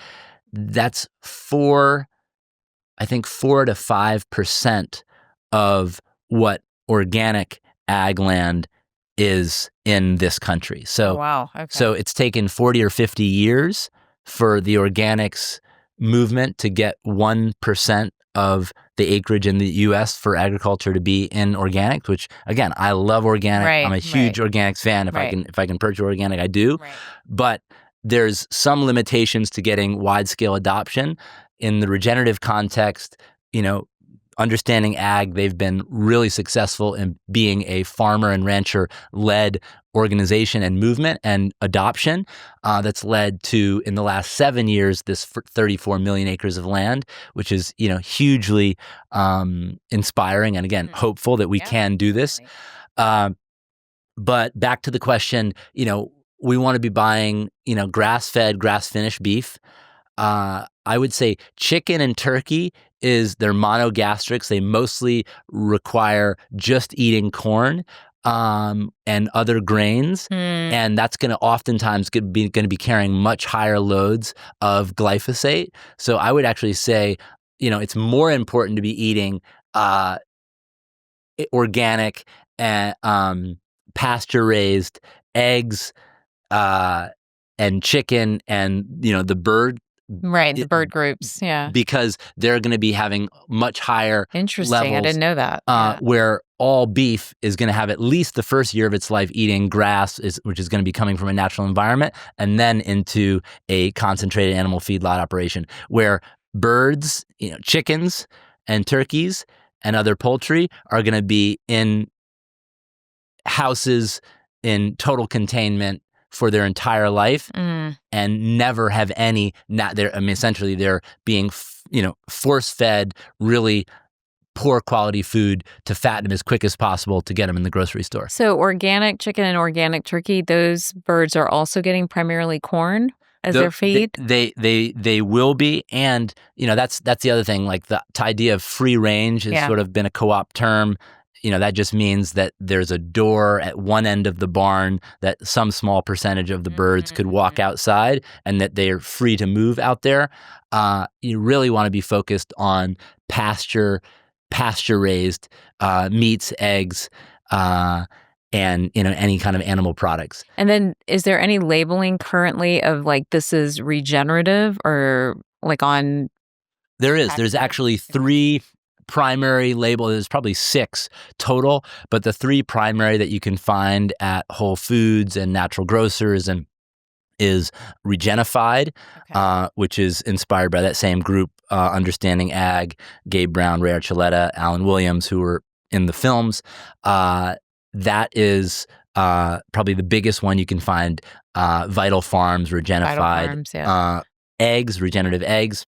that's 4 to 5% of what organic ag land is in this country. So, wow. Okay. So it's taken 40 or 50 years for the organics movement to get 1% of the acreage in the U.S. for agriculture to be in organic, which again, I love organic. Right, I'm a huge organics fan. If I can purchase organic, I do. Right. But there's some limitations to getting wide scale adoption in the regenerative context. Understanding Ag, they've been really successful in being a farmer and rancher led organization and movement and adoption that's led to, in the last 7 years, this 34 million acres of land, which is, hugely inspiring and, again, hopeful that we can do this. But back to the question, we want to be buying, grass-fed, grass-finished beef. I would say chicken and turkey they're monogastrics. They mostly require just eating corn and other grains, and that's going to oftentimes be carrying much higher loads of glyphosate. So I would actually say, it's more important to be eating organic and pasture-raised eggs and chicken and the bird. Right, the bird groups, yeah. Because they're going to be having much higher Interesting, levels. I didn't know that. Where all beef is going to have at least the first year of its life eating grass, which is going to be coming from a natural environment, and then into a concentrated animal feedlot operation. Where birds, chickens and turkeys and other poultry are going to be in houses in total containment for their entire life and never have any. Essentially, they're being, force-fed really poor quality food to fatten them as quick as possible to get them in the grocery store. So organic chicken and organic turkey, those birds are also getting primarily corn as their feed? They will be, and that's the other thing. Like the idea of free range has sort of been a co-op term. That just means that there's a door at one end of the barn that some small percentage of the birds could walk outside, and that they're free to move out there. You really want to be focused on pasture-raised meats, eggs, and any kind of animal products. And then, is there any labeling currently of like this is regenerative or like on? There is. There's actually 3 primary label. There's probably 6 total, but the 3 primary that you can find at Whole Foods and natural grocers is Regenified, which is inspired by that same group, Understanding Ag, Gabe Brown, Ray Archuleta, Alan Williams, who were in the films. That is probably the biggest one you can find. Vital Farms, Regenified, eggs, regenerative eggs.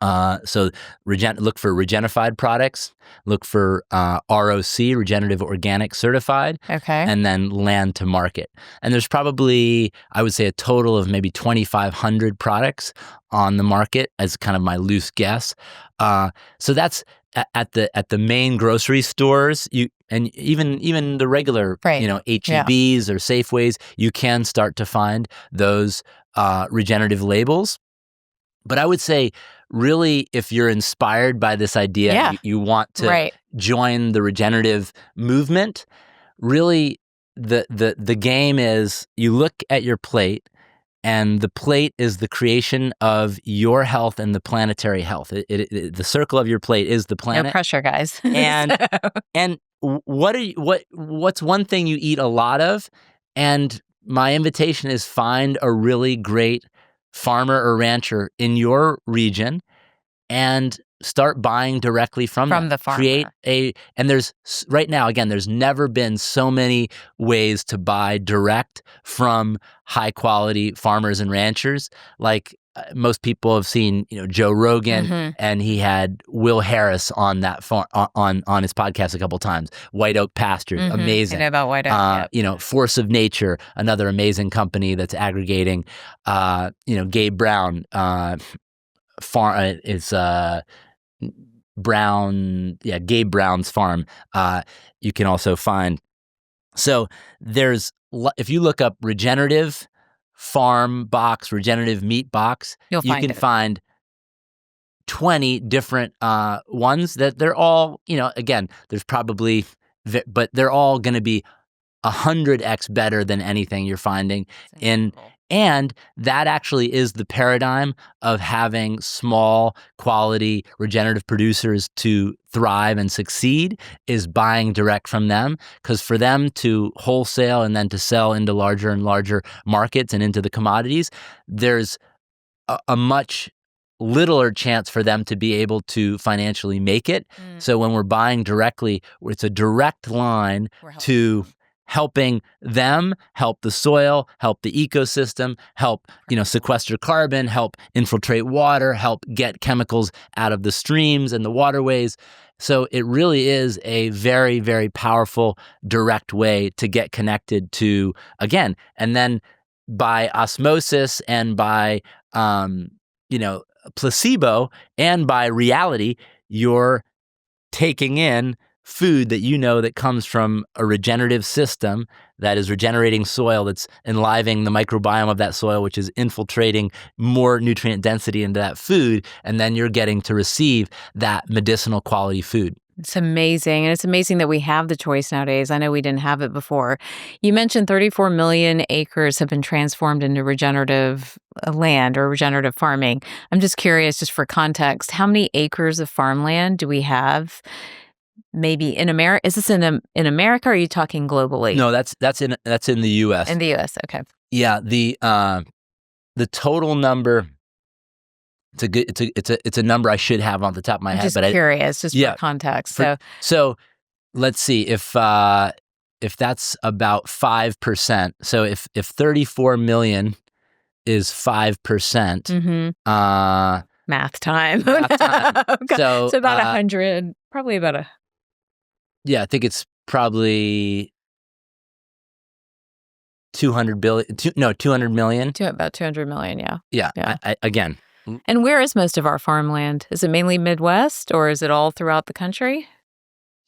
So look for Regenified products, look for ROC, Regenerative Organic Certified, and then land to market. And there's probably, I would say, a total of maybe 2,500 products on the market as kind of my loose guess. So that's at the main grocery stores, and even the regular, H-E-Bs or Safeways, you can start to find those regenerative labels. But I would say, really, if you're inspired by this idea, you want to join the regenerative movement, really the game is you look at your plate, and the plate is the creation of your health and the planetary health. The circle of your plate is the planet. No pressure, guys. And what's one thing you eat a lot of? And my invitation is find a really great farmer or rancher in your region and start buying directly from them. the farmer. And there's right now, again, there's never been so many ways to buy direct from high quality farmers and ranchers. Like most people have seen, Joe Rogan, and he had Will Harris on that on his podcast a couple times. White Oak Pastures, amazing. I know about White Oak. Force of Nature, another amazing company that's aggregating. Gabe Brown Gabe Brown's farm. You can also find. So if you look up regenerative farm box, regenerative meat box, you can find 20 different ones that they're all, again, there's probably, but they're all going to be 100x better than anything you're finding in. And that actually is the paradigm of having small quality regenerative producers to thrive and succeed, is buying direct from them. Because for them to wholesale and then to sell into larger and larger markets and into the commodities, there's a much littler chance for them to be able to financially make it. So when we're buying directly, it's a direct line to helping them help the soil, help the ecosystem, help, sequester carbon, help infiltrate water, help get chemicals out of the streams and the waterways. So it really is a very, very powerful, direct way to get connected to, again, and then by osmosis and by, placebo and by reality, you're taking in food that comes from a regenerative system that is regenerating soil, that's enlivening the microbiome of that soil, which is infiltrating more nutrient density into that food, and then you're getting to receive that medicinal quality food. It's amazing. And it's amazing that we have the choice nowadays. I know we didn't have it before. You mentioned 34 million acres have been transformed into regenerative land or regenerative farming. I'm just curious, just for context, how many acres of farmland do we have? Maybe in America? Is this in America, or are you talking globally? No, that's in the U.S. In the U.S., okay. Yeah, the total number. It's a number I should have on the top of my head. Just curious, for context. So let's see if that's about 5%. So if 34 million is 5%. Math time. Okay. So about 100, probably about a. Yeah, I think it's probably 200 billion. 200 million. About 200 million. Yeah. Yeah. Again. And where is most of our farmland? Is it mainly Midwest, or is it all throughout the country?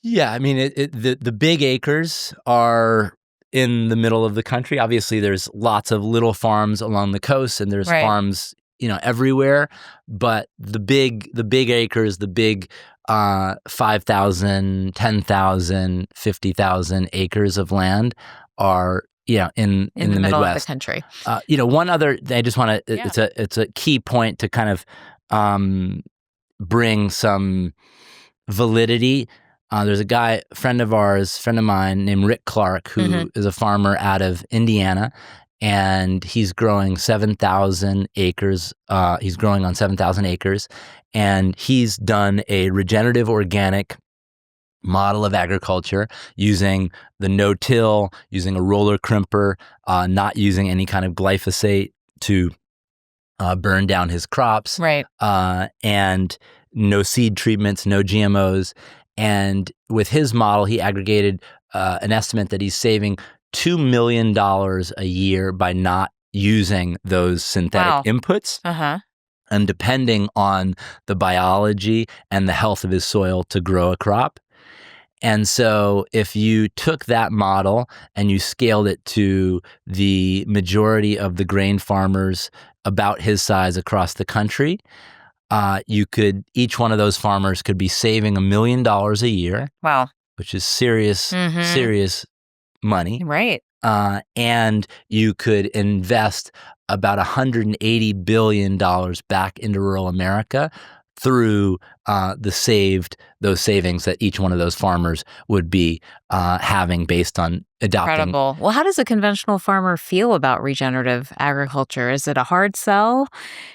Yeah, I mean, the big acres are in the middle of the country. Obviously, there's lots of little farms along the coast, and there's farms, everywhere. But the big acres, the big 5,000, 10,000, 50,000 acres of land are in the middle Midwest of the country. One other, I just want to. It's a key point to kind of bring some validity. There's a friend of mine named Rick Clark, who is a farmer out of Indiana, and he's growing 7,000 acres. He's growing on 7,000 acres, and he's done a regenerative organic model of agriculture using the no-till, using a roller crimper, not using any kind of glyphosate to burn down his crops, and no seed treatments, no GMOs. And with his model, he aggregated an estimate that he's saving $2 million a year by not using those synthetic inputs. And depending on the biology and the health of his soil to grow a crop. And so if you took that model and you scaled it to the majority of the grain farmers about his size across the country, each one of those farmers could be saving $1 million a year. Wow. Which is serious money. Right. And you could invest about $180 billion back into rural America through those savings that each one of those farmers would be having based on adopting. Incredible. Well, how does a conventional farmer feel about regenerative agriculture? Is it a hard sell?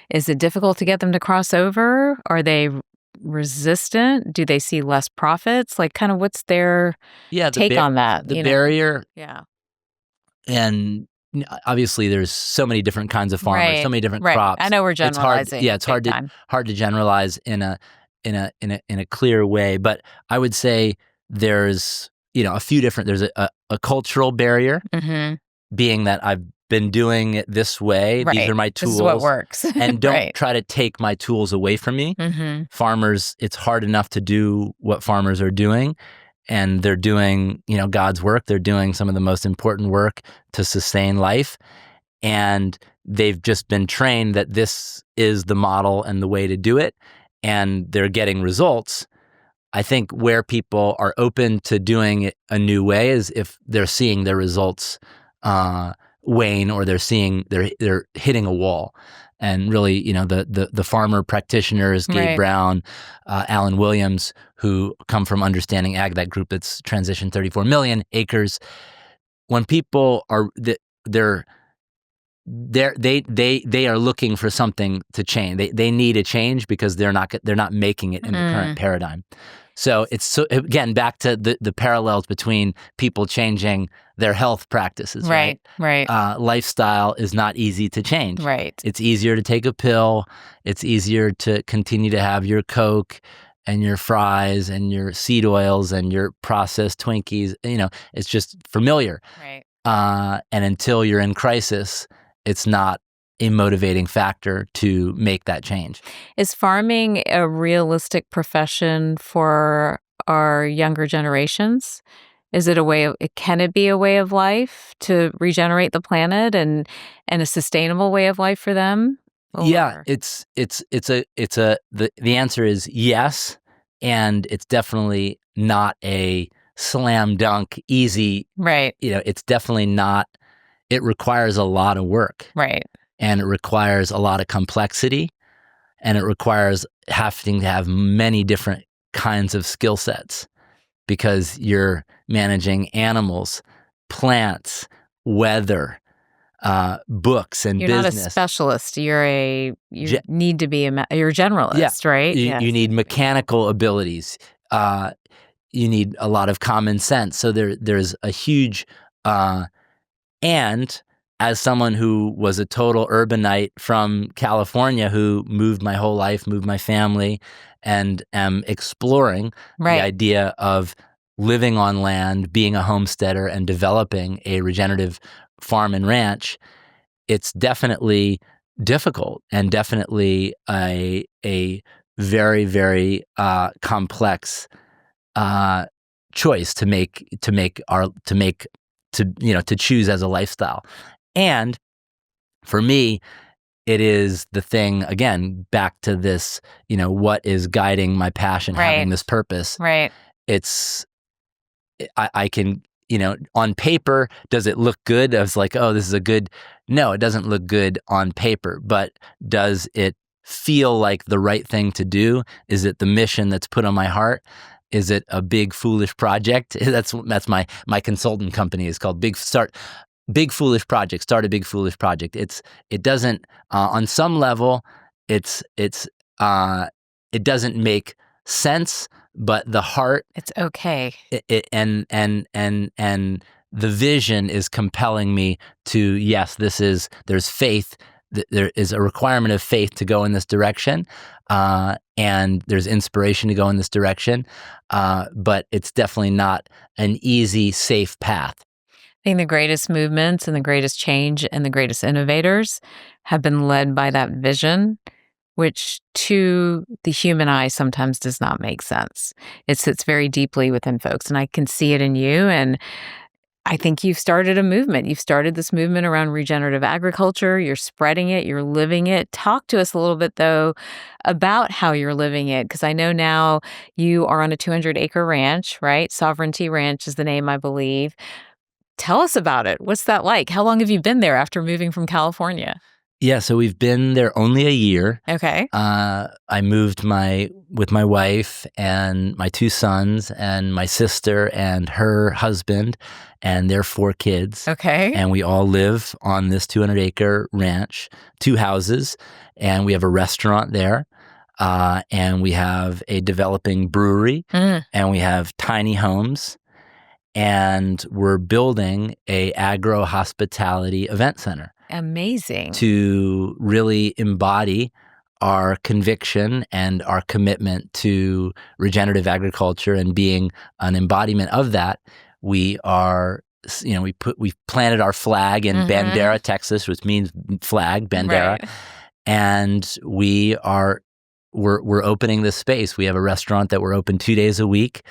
Is it difficult to get them to cross over? Are they resistant? Do they see less profits? Like, kind of what's their take on that? The barrier. Yeah. And obviously there's so many different kinds of farmers, so many different crops. I know we're generalizing. It's hard to generalize in a clear way. But I would say there's a few different. There's a cultural barrier, being that I've been doing it this way. Right. These are my tools. This is what works. And don't try to take my tools away from me. Farmers, it's hard enough to do what farmers are doing. And they're doing, God's work. They're doing some of the most important work to sustain life. And they've just been trained that this is the model and the way to do it. And they're getting results. I think where people are open to doing it a new way is if they're seeing their results wane, or they're hitting a wall. And really, the farmer practitioners, Gabe Brown, Alan Williams, who come from Understanding Ag, that group that's transitioned 34 million acres. When people are they are looking for something to change. They need a change because they're not making it in the current paradigm. So it's again back to the parallels between people changing their health practices. Right. Lifestyle is not easy to change. Right. It's easier to take a pill. It's easier to continue to have your Coke and your fries and your seed oils and your processed Twinkies. It's just familiar. Right. And until you're in crisis, it's not a motivating factor to make that change. Is farming a realistic profession for our younger generations? Is it can it be a way of life to regenerate the planet and a sustainable way of life for them? Yeah, the answer is yes, and it's definitely not a slam dunk easy. Right. It's definitely not. It requires a lot of work. Right. And it requires a lot of complexity, and it requires having to have many different kinds of skill sets, because you're managing animals, plants, weather, books, and you're business. You're not a specialist. You're need to be you're a generalist, right? You need mechanical abilities. You need a lot of common sense. So there's a huge and as someone who was a total urbanite from California, who moved my whole life, moved my family, and am exploring the idea of living on land, being a homesteader, and developing a regenerative farm and ranch, it's definitely difficult and definitely a very, very complex choice to choose as a lifestyle. And for me, it is the thing, again, back to this, what is guiding my passion, having this purpose. Right. I can, on paper, does it look good? I was like, oh, this is no, it doesn't look good on paper, but does it feel like the right thing to do? Is it the mission that's put on my heart? Is it a big foolish project? That's my consultant company is called Big Foolish Project. Start a Big Foolish Project. It doesn't on some level it doesn't make sense, but the heart, it's okay. And the vision is compelling me to, yes, there's faith. There is a requirement of faith to go in this direction, and there's inspiration to go in this direction, but it's definitely not an easy, safe path. I think the greatest movements and the greatest change and the greatest innovators have been led by that vision, which to the human eye sometimes does not make sense. It sits very deeply within folks, and I can see it in you. And I think you've started a movement. You've started this movement around regenerative agriculture. You're spreading it. You're living it. Talk to us a little bit, though, about how you're living it, because I know now you are on a 200-acre ranch, right? Sovereignty Ranch is the name, I believe. Tell us about it. What's that like? How long have you been there after moving from California? Yeah, so we've been there only a year. Okay. I moved with my wife and my 2 sons and my sister and her husband and their 4 kids. Okay. And we all live on this 200-acre ranch, 2 houses, and we have a restaurant there. And we have a developing brewery, and we have tiny homes, and we're building a agro-hospitality event center. Amazing. To really embody our conviction and our commitment to regenerative agriculture and being an embodiment of that, we are, we've planted our flag in Bandera, Texas, which means flag, Bandera, Right. and we're opening this space. We have a restaurant that we're open 2 days a week,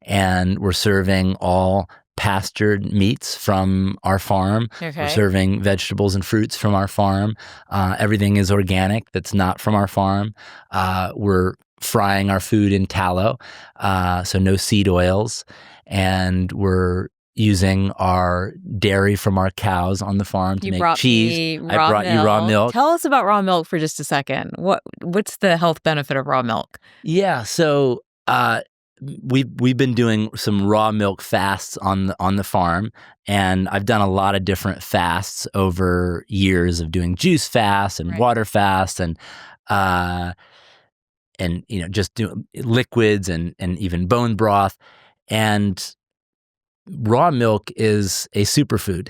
and we're serving all pastured meats from our farm. Okay. We're serving vegetables and fruits from our farm. Everything is organic that's not from our farm. We're frying our food in tallow, so no seed oils. And we're using our dairy from our cows on the farm to make cheese. I brought you raw milk. Tell us about raw milk for just a second. What's the health benefit of raw milk? Yeah, so we've been doing some raw milk fasts on the farm, and I've done a lot of different fasts over years of doing juice fasts and water fasts and just doing liquids and even bone broth. And raw milk is a superfood,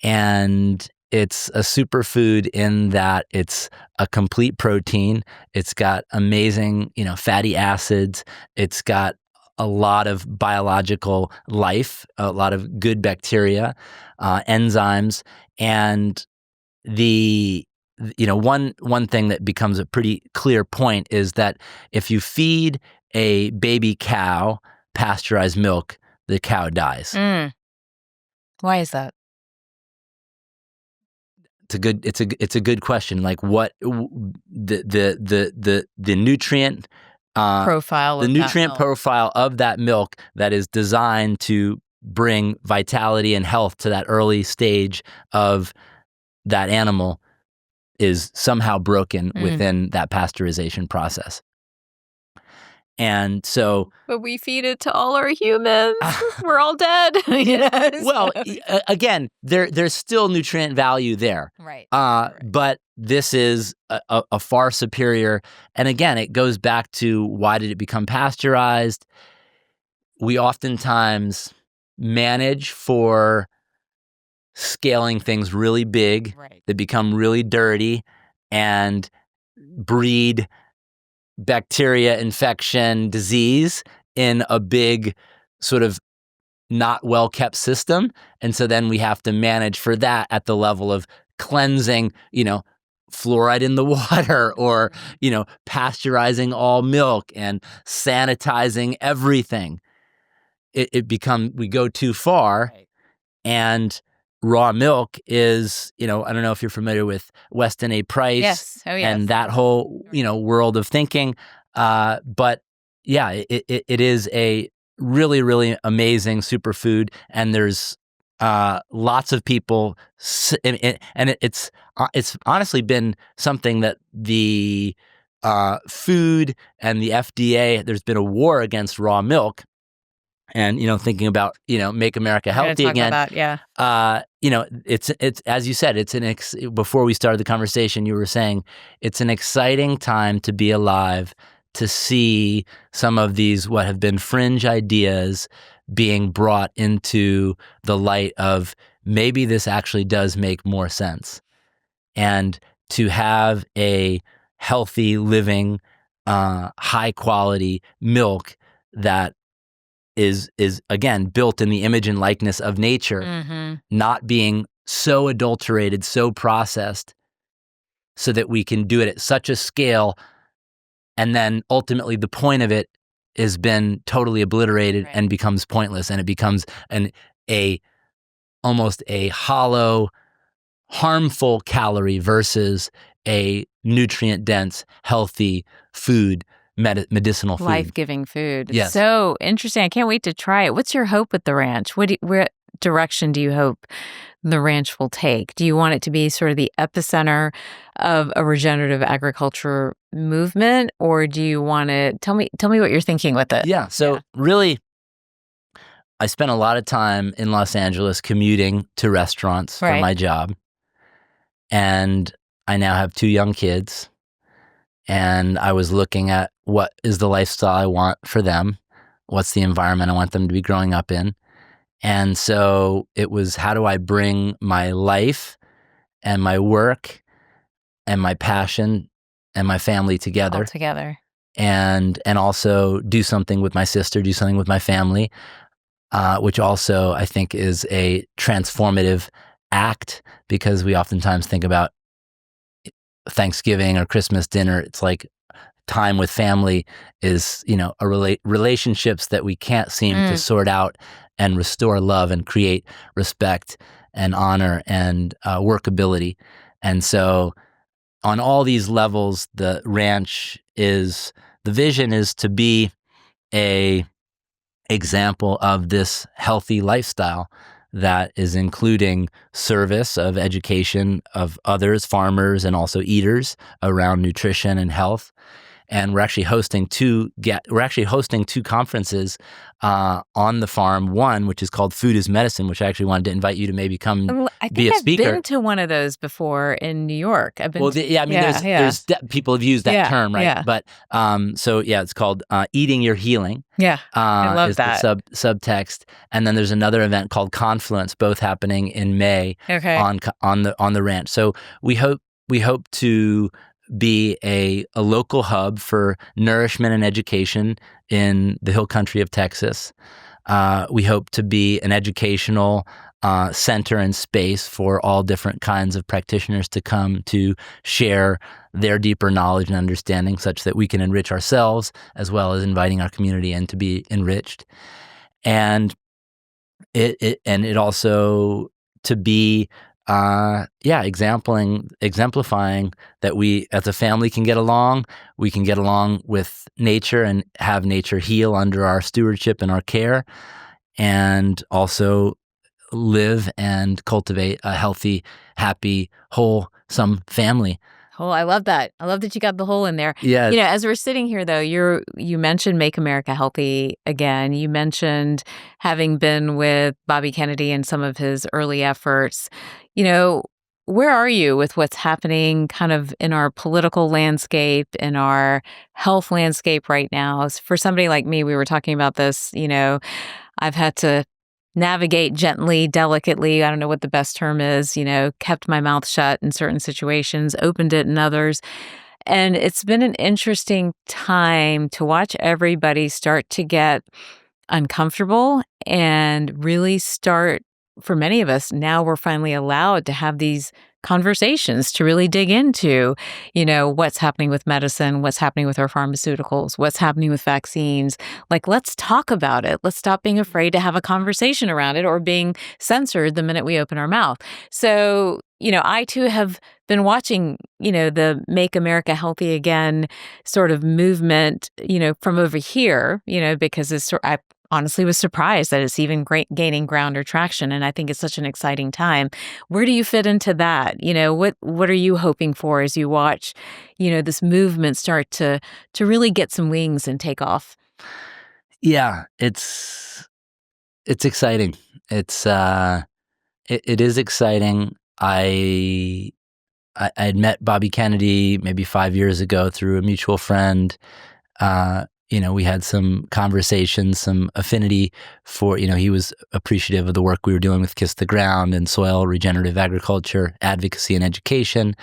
and it's a superfood in that it's a complete protein. It's got amazing, fatty acids. It's got a lot of biological life, a lot of good bacteria, enzymes, and one thing that becomes a pretty clear point is that if you feed a baby cow pasteurized milk, the cow dies. Why is that? It's a good question. Like what the nutrient profile of that milk that is designed to bring vitality and health to that early stage of that animal is somehow broken within that pasteurization process. And so, but we feed it to all our humans. We're all dead. Well, again, there's still nutrient value there, right? But this is a far superior. And again, it goes back to why did it become pasteurized? We oftentimes manage for scaling things really big that become really dirty and breed bacteria, infection, disease in a big sort of not well-kept system. And so then we have to manage for that at the level of cleansing, fluoride in the water or, pasteurizing all milk and sanitizing everything. We go too far. And raw milk is, I don't know if you're familiar with Weston A. Price. Yes. Oh, yes. And that whole, world of thinking. But yeah, it is a really, really amazing superfood. And there's lots of people, and it's honestly been something that the food and the FDA, there's been a war against raw milk. And, thinking about, Make America Healthy again. About that, yeah. It's as you said, before we started the conversation, you were saying it's an exciting time to be alive, to see some of these, what have been fringe ideas being brought into the light of maybe this actually does make more sense. And to have a healthy living, high quality milk that is again built in the image and likeness of nature, not being so adulterated, so processed, so that we can do it at such a scale, and then ultimately the point of it has been totally obliterated and becomes pointless, and it becomes almost a hollow, harmful calorie versus a nutrient-dense, healthy food. Medicinal food. Life-giving food. Yes. So interesting. I can't wait to try it. What's your hope with the ranch? What direction do you hope the ranch will take? Do you want it to be sort of the epicenter of a regenerative agriculture movement, or do you want to tell me what you're thinking with it? Yeah. So really, I spent a lot of time in Los Angeles commuting to restaurants for my job. And I now have 2 young kids. And I was looking at what is the lifestyle I want for them? What's the environment I want them to be growing up in? And so it was, how do I bring my life and my work and my passion and my family together? All together. And also do something with my sister, do something with my family, which also I think is a transformative act, because we oftentimes think about Thanksgiving or Christmas dinner. It's like time with family is, relationships that we can't seem to sort out and restore love and create respect and honor and workability. And so on all these levels, the vision is to be a example of this healthy lifestyle that is including service of education of others, farmers, and also eaters around nutrition and health. And we're actually hosting two conferences on the farm. One, which is called Food is Medicine, which I actually wanted to invite you to maybe come be a speaker. I've been to one of those before in New York. I've been. There's people have used that term, right? Yeah. But it's called Eating Your Healing. Yeah, I love that. The subtext. And then there's another event called Confluence, both happening in May. Okay. On the ranch. So we hope to be a local hub for nourishment and education in the hill country of Texas. We hope to be an educational center and space for all different kinds of practitioners to come to share their deeper knowledge and understanding, such that we can enrich ourselves as well as inviting our community in to be enriched. And it also to be exemplifying that we as a family can get along. We can get along with nature and have nature heal under our stewardship and our care, and also live and cultivate a healthy, happy, wholesome family. Oh, I love that. I love that you got the whole in there. Yeah. As we're sitting here, though, you mentioned Make America Healthy again. You mentioned having been with Bobby Kennedy and some of his early efforts. Where are you with what's happening kind of in our political landscape, in our health landscape right now? For somebody like me, we were talking about this, I've had to navigate gently, delicately. I don't know what the best term is, kept my mouth shut in certain situations, opened it in others. And it's been an interesting time to watch everybody start to get uncomfortable and really start, for many of us, now we're finally allowed to have these conversations to really dig into, what's happening with medicine, what's happening with our pharmaceuticals, what's happening with vaccines. Like, let's talk about it. Let's stop being afraid to have a conversation around it or being censored the minute we open our mouth. So, I too have been watching, the Make America Healthy Again sort of movement, from over here, because I honestly was surprised that it's even gaining ground or traction. And I think it's such an exciting time. Where do you fit into that? What are you hoping for as you watch, this movement start to really get some wings and take off? Yeah, it's exciting. It is exciting. I had met Bobby Kennedy maybe 5 years ago through a mutual friend. We had some conversations, some affinity for, he was appreciative of the work we were doing with Kiss the Ground and soil regenerative agriculture, advocacy and education.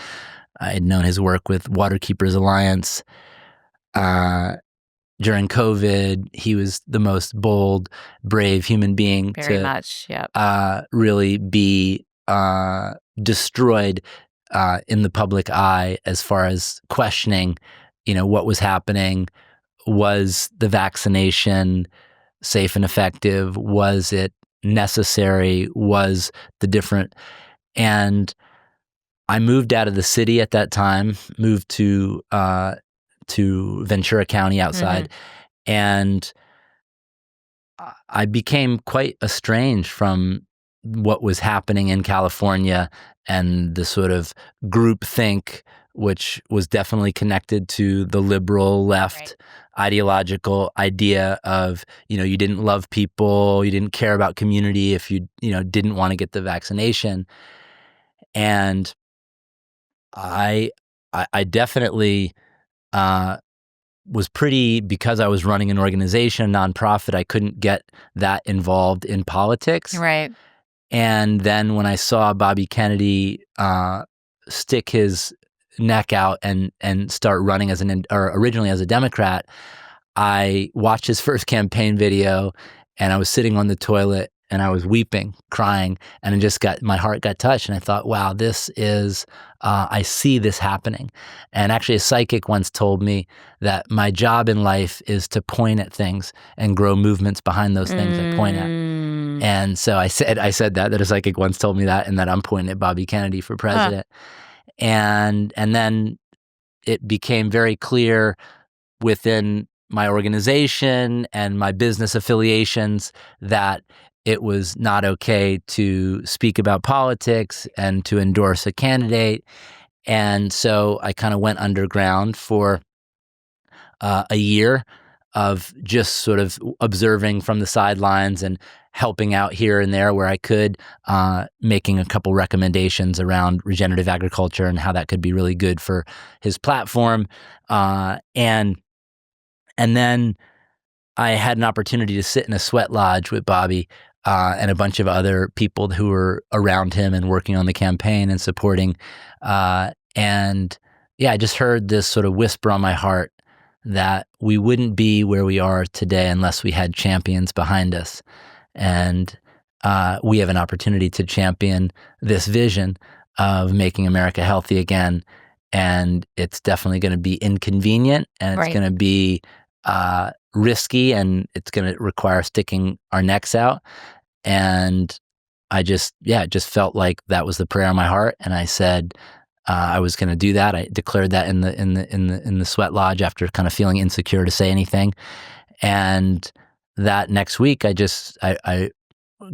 I had known his work with Waterkeepers Alliance. During COVID, he was the most bold, brave human being really be destroyed in the public eye as far as questioning, what was happening. Was the vaccination safe and effective? Was it necessary? Was the different? And I moved out of the city at that time, moved to Ventura County outside, and I became quite estranged from what was happening in California and the sort of groupthink, which was definitely connected to the liberal left ideological idea of, you didn't love people, you didn't care about community if you didn't want to get the vaccination. And I definitely was because I was running an organization, nonprofit, I couldn't get that involved in politics. Right. And then when I saw Bobby Kennedy stick his neck out and start running originally as a Democrat, I watched his first campaign video, and I was sitting on the toilet and I was weeping, crying, and my heart got touched. And I thought, wow, this is, I see this happening. And actually a psychic once told me that my job in life is to point at things and grow movements behind those things I point at. And so I said that a psychic once told me that, and that I'm pointing at Bobby Kennedy for president. And then it became very clear within my organization and my business affiliations that it was not okay to speak about politics and to endorse a candidate. And so I kind of went underground for a year of just sort of observing from the sidelines and helping out here and there where I could, making a couple recommendations around regenerative agriculture and how that could be really good for his platform. And then I had an opportunity to sit in a sweat lodge with Bobby and a bunch of other people who were around him and working on the campaign and supporting. And I just heard this sort of whisper on my heart that we wouldn't be where we are today unless we had champions behind us. And we have an opportunity to champion this vision of making America healthy again. And it's definitely going to be inconvenient, and it's going to be risky, and it's going to require sticking our necks out. And I just felt like that was the prayer in my heart. And I said, I was going to do that. I declared that in the sweat lodge after kind of feeling insecure to say anything. And that next week, I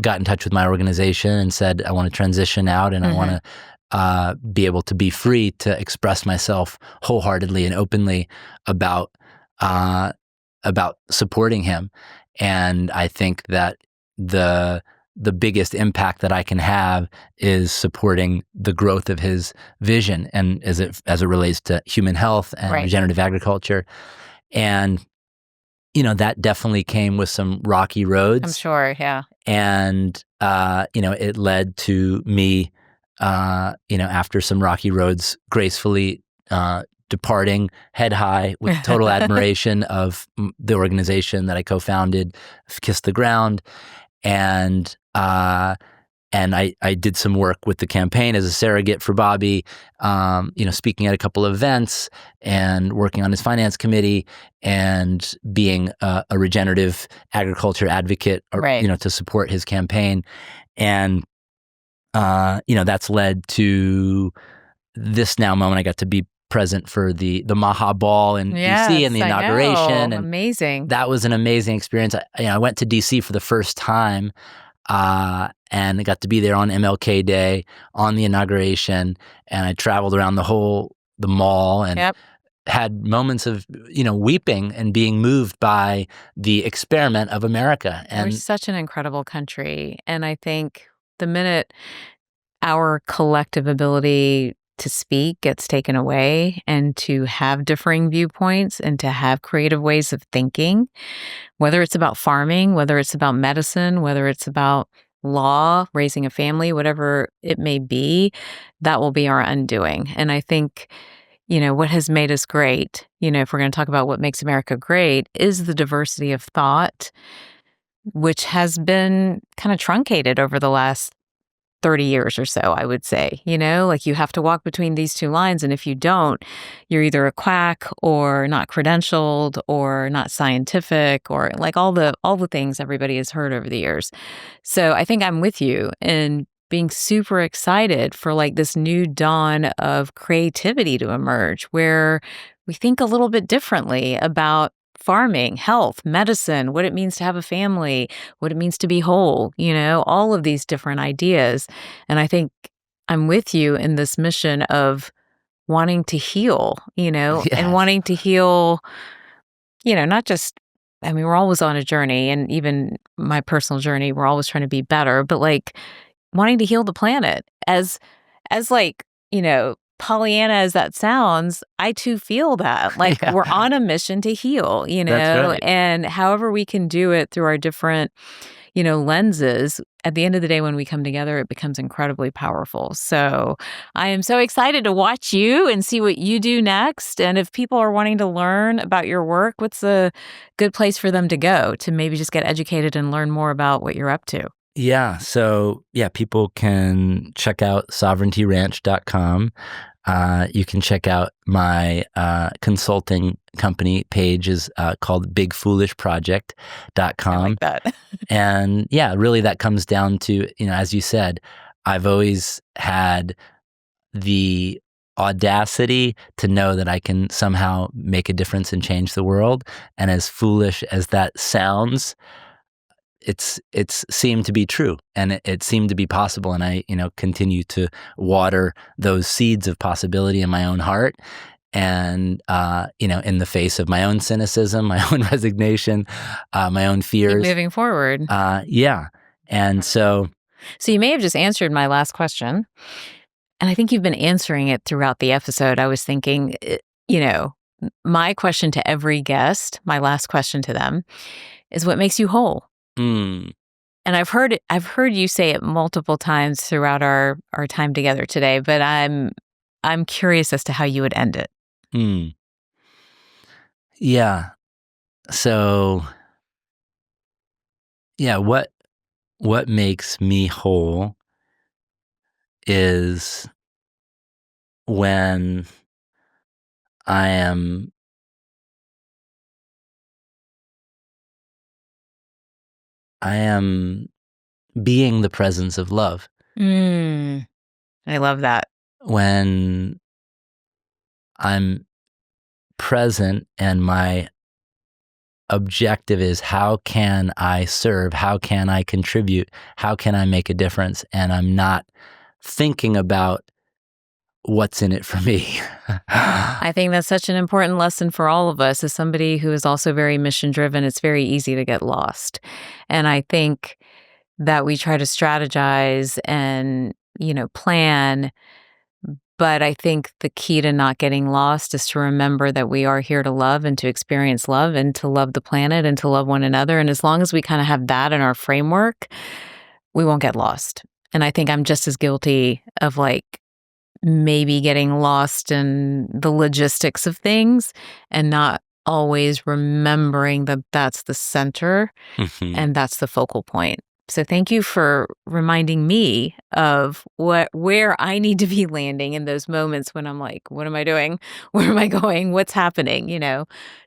got in touch with my organization and said, I want to transition out, and I want to be able to be free to express myself wholeheartedly and openly about supporting him. And I think that the biggest impact that I can have is supporting the growth of his vision, and as it relates to human health and regenerative agriculture. And that definitely came with some rocky roads. I'm sure, yeah. And it led to me after some rocky roads, gracefully departing head high with total admiration of the organization that I co-founded, Kiss the Ground. And I did some work with the campaign as a surrogate for Bobby, speaking at a couple of events and working on his finance committee and being a regenerative agriculture advocate, to support his campaign. And, that's led to this now moment. I got to be present for the Maha Ball in DC and the inauguration. And amazing. That was an amazing experience. I went to DC for the first time, and I got to be there on MLK Day on the inauguration. And I traveled around the mall and had moments of, weeping and being moved by the experiment of America. And we're such an incredible country. And I think the minute our collective ability to speak gets taken away and to have differing viewpoints and to have creative ways of thinking, whether it's about farming, whether it's about medicine, whether it's about law, raising a family, whatever it may be, that will be our undoing. And I think, what has made us great, if we're going to talk about what makes America great, is the diversity of thought, which has been kind of truncated over the last 30 years or so, I would say. Like you have to walk between these two lines, and if you don't, you're either a quack or not credentialed or not scientific, or like all the things everybody has heard over the years. So I think I'm with you in being super excited for like this new dawn of creativity to emerge, where we think a little bit differently about farming, health, medicine, what it means to have a family, what it means to be whole, all of these different ideas. And I think I'm with you in this mission of wanting to heal, and Yes. wanting to heal, not just, we're always on a journey, and even my personal journey, we're always trying to be better, but like wanting to heal the planet as like, Pollyanna as that sounds, I too feel that. Like Yeah. we're on a mission to heal, That's right. and however we can do it through our different, lenses, at the end of the day, when we come together, it becomes incredibly powerful. So I am so excited to watch you and see what you do next. And if people are wanting to learn about your work, what's a good place for them to go to maybe just get educated and learn more about what you're up to? Yeah. So, people can check out sovereigntyranch.com. You can check out my consulting company page is called bigfoolishproject.com. I like that. And really that comes down to, as you said, I've always had the audacity to know that I can somehow make a difference and change the world. And as foolish as that sounds, it's seemed to be true, and it seemed to be possible, and I continue to water those seeds of possibility in my own heart, and in the face of my own cynicism, my own resignation, my own Keep fears. moving forward. And so you may have just answered my last question, and I think you've been answering it throughout the episode. I was thinking, my question to every guest, my last question to them, is what makes you whole? And I've heard you say it multiple times throughout our time together today, but I'm curious as to how you would end it. Yeah. So what makes me whole is when I am being the presence of love. I love that. When I'm present and my objective is how can I serve? How can I contribute? How can I make a difference? And I'm not thinking about what's in it for me. I think that's such an important lesson for all of us. As somebody who is also very mission driven, it's very easy to get lost. And I think that we try to strategize and, plan. But I think the key to not getting lost is to remember that we are here to love and to experience love and to love the planet and to love one another. And as long as we kind of have that in our framework, we won't get lost. And I think I'm just as guilty of maybe getting lost in the logistics of things and not always remembering that that's the center and that's the focal point. So thank you for reminding me of where I need to be landing in those moments when I'm like, what am I doing? Where am I going? What's happening?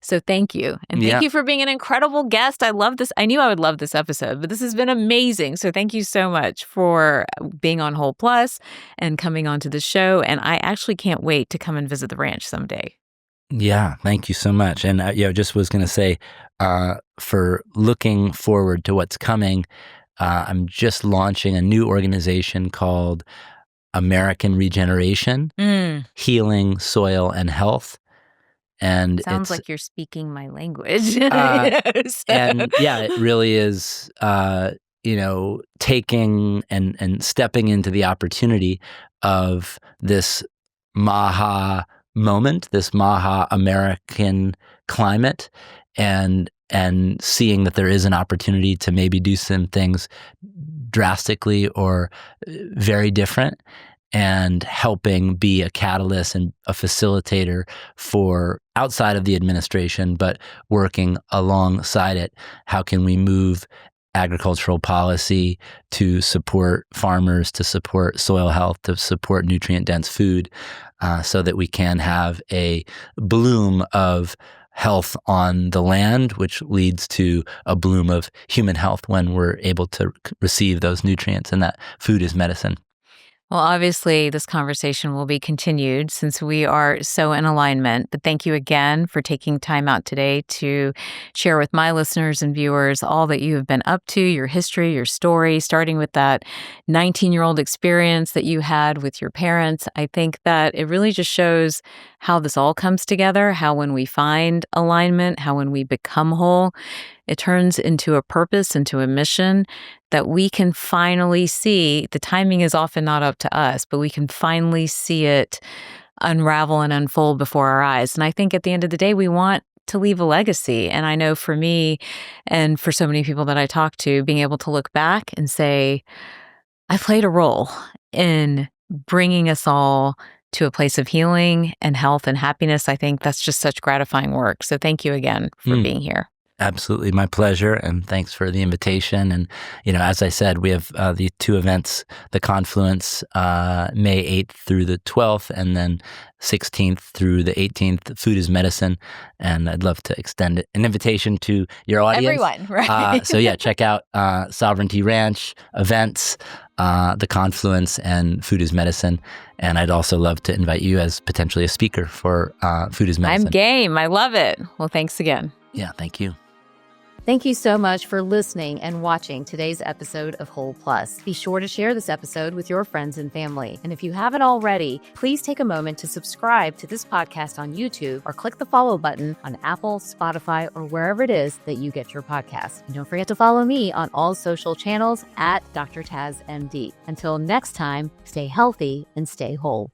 So thank you. And thank you for being an incredible guest. I love this. I knew I would love this episode, but this has been amazing. So thank you so much for being on Whole Plus and coming onto the show. And I actually can't wait to come and visit the ranch someday. Yeah, thank you so much. And just was going to say, for looking forward to what's coming, I'm just launching a new organization called American Regenerative, Healing Soil and Health. And sounds like you're speaking my language. And it really is, taking and stepping into the opportunity of this Maha moment, this Maha American climate, and seeing that there is an opportunity to maybe do some things drastically or very different, and helping be a catalyst and a facilitator for outside of the administration, but working alongside it. How can we move agricultural policy to support farmers, to support soil health, to support nutrient-dense food, so that we can have a bloom of health on the land, which leads to a bloom of human health when we're able to receive those nutrients, and that food is medicine. Well, obviously, this conversation will be continued since we are so in alignment. But thank you again for taking time out today to share with my listeners and viewers all that you have been up to, your history, your story, starting with that 19-year-old experience that you had with your parents. I think that it really just shows how this all comes together, how when we find alignment, how when we become whole, it turns into a purpose, into a mission that we can finally see. The timing is often not up to us, but we can finally see it unravel and unfold before our eyes. And I think at the end of the day, we want to leave a legacy. And I know for me and for so many people that I talk to, being able to look back and say, I played a role in bringing us all to a place of healing and health and happiness. I think that's just such gratifying work. So thank you again for being here. Absolutely. My pleasure. And thanks for the invitation. And, as I said, we have the two events, the Confluence, May 8th through the 12th, and then 16th through the 18th, Food is Medicine. And I'd love to extend an invitation to your audience. Everyone, right? So yeah, check out Sovereignty Ranch events, the Confluence, and Food is Medicine. And I'd also love to invite you as potentially a speaker for Food is Medicine. I'm game. I love it. Well, thanks again. Yeah, thank you. Thank you so much for listening and watching today's episode of Whole Plus. Be sure to share this episode with your friends and family. And if you haven't already, please take a moment to subscribe to this podcast on YouTube or click the follow button on Apple, Spotify, or wherever it is that you get your podcasts. And don't forget to follow me on all social channels at Dr. Taz MD. Until next time, stay healthy and stay whole.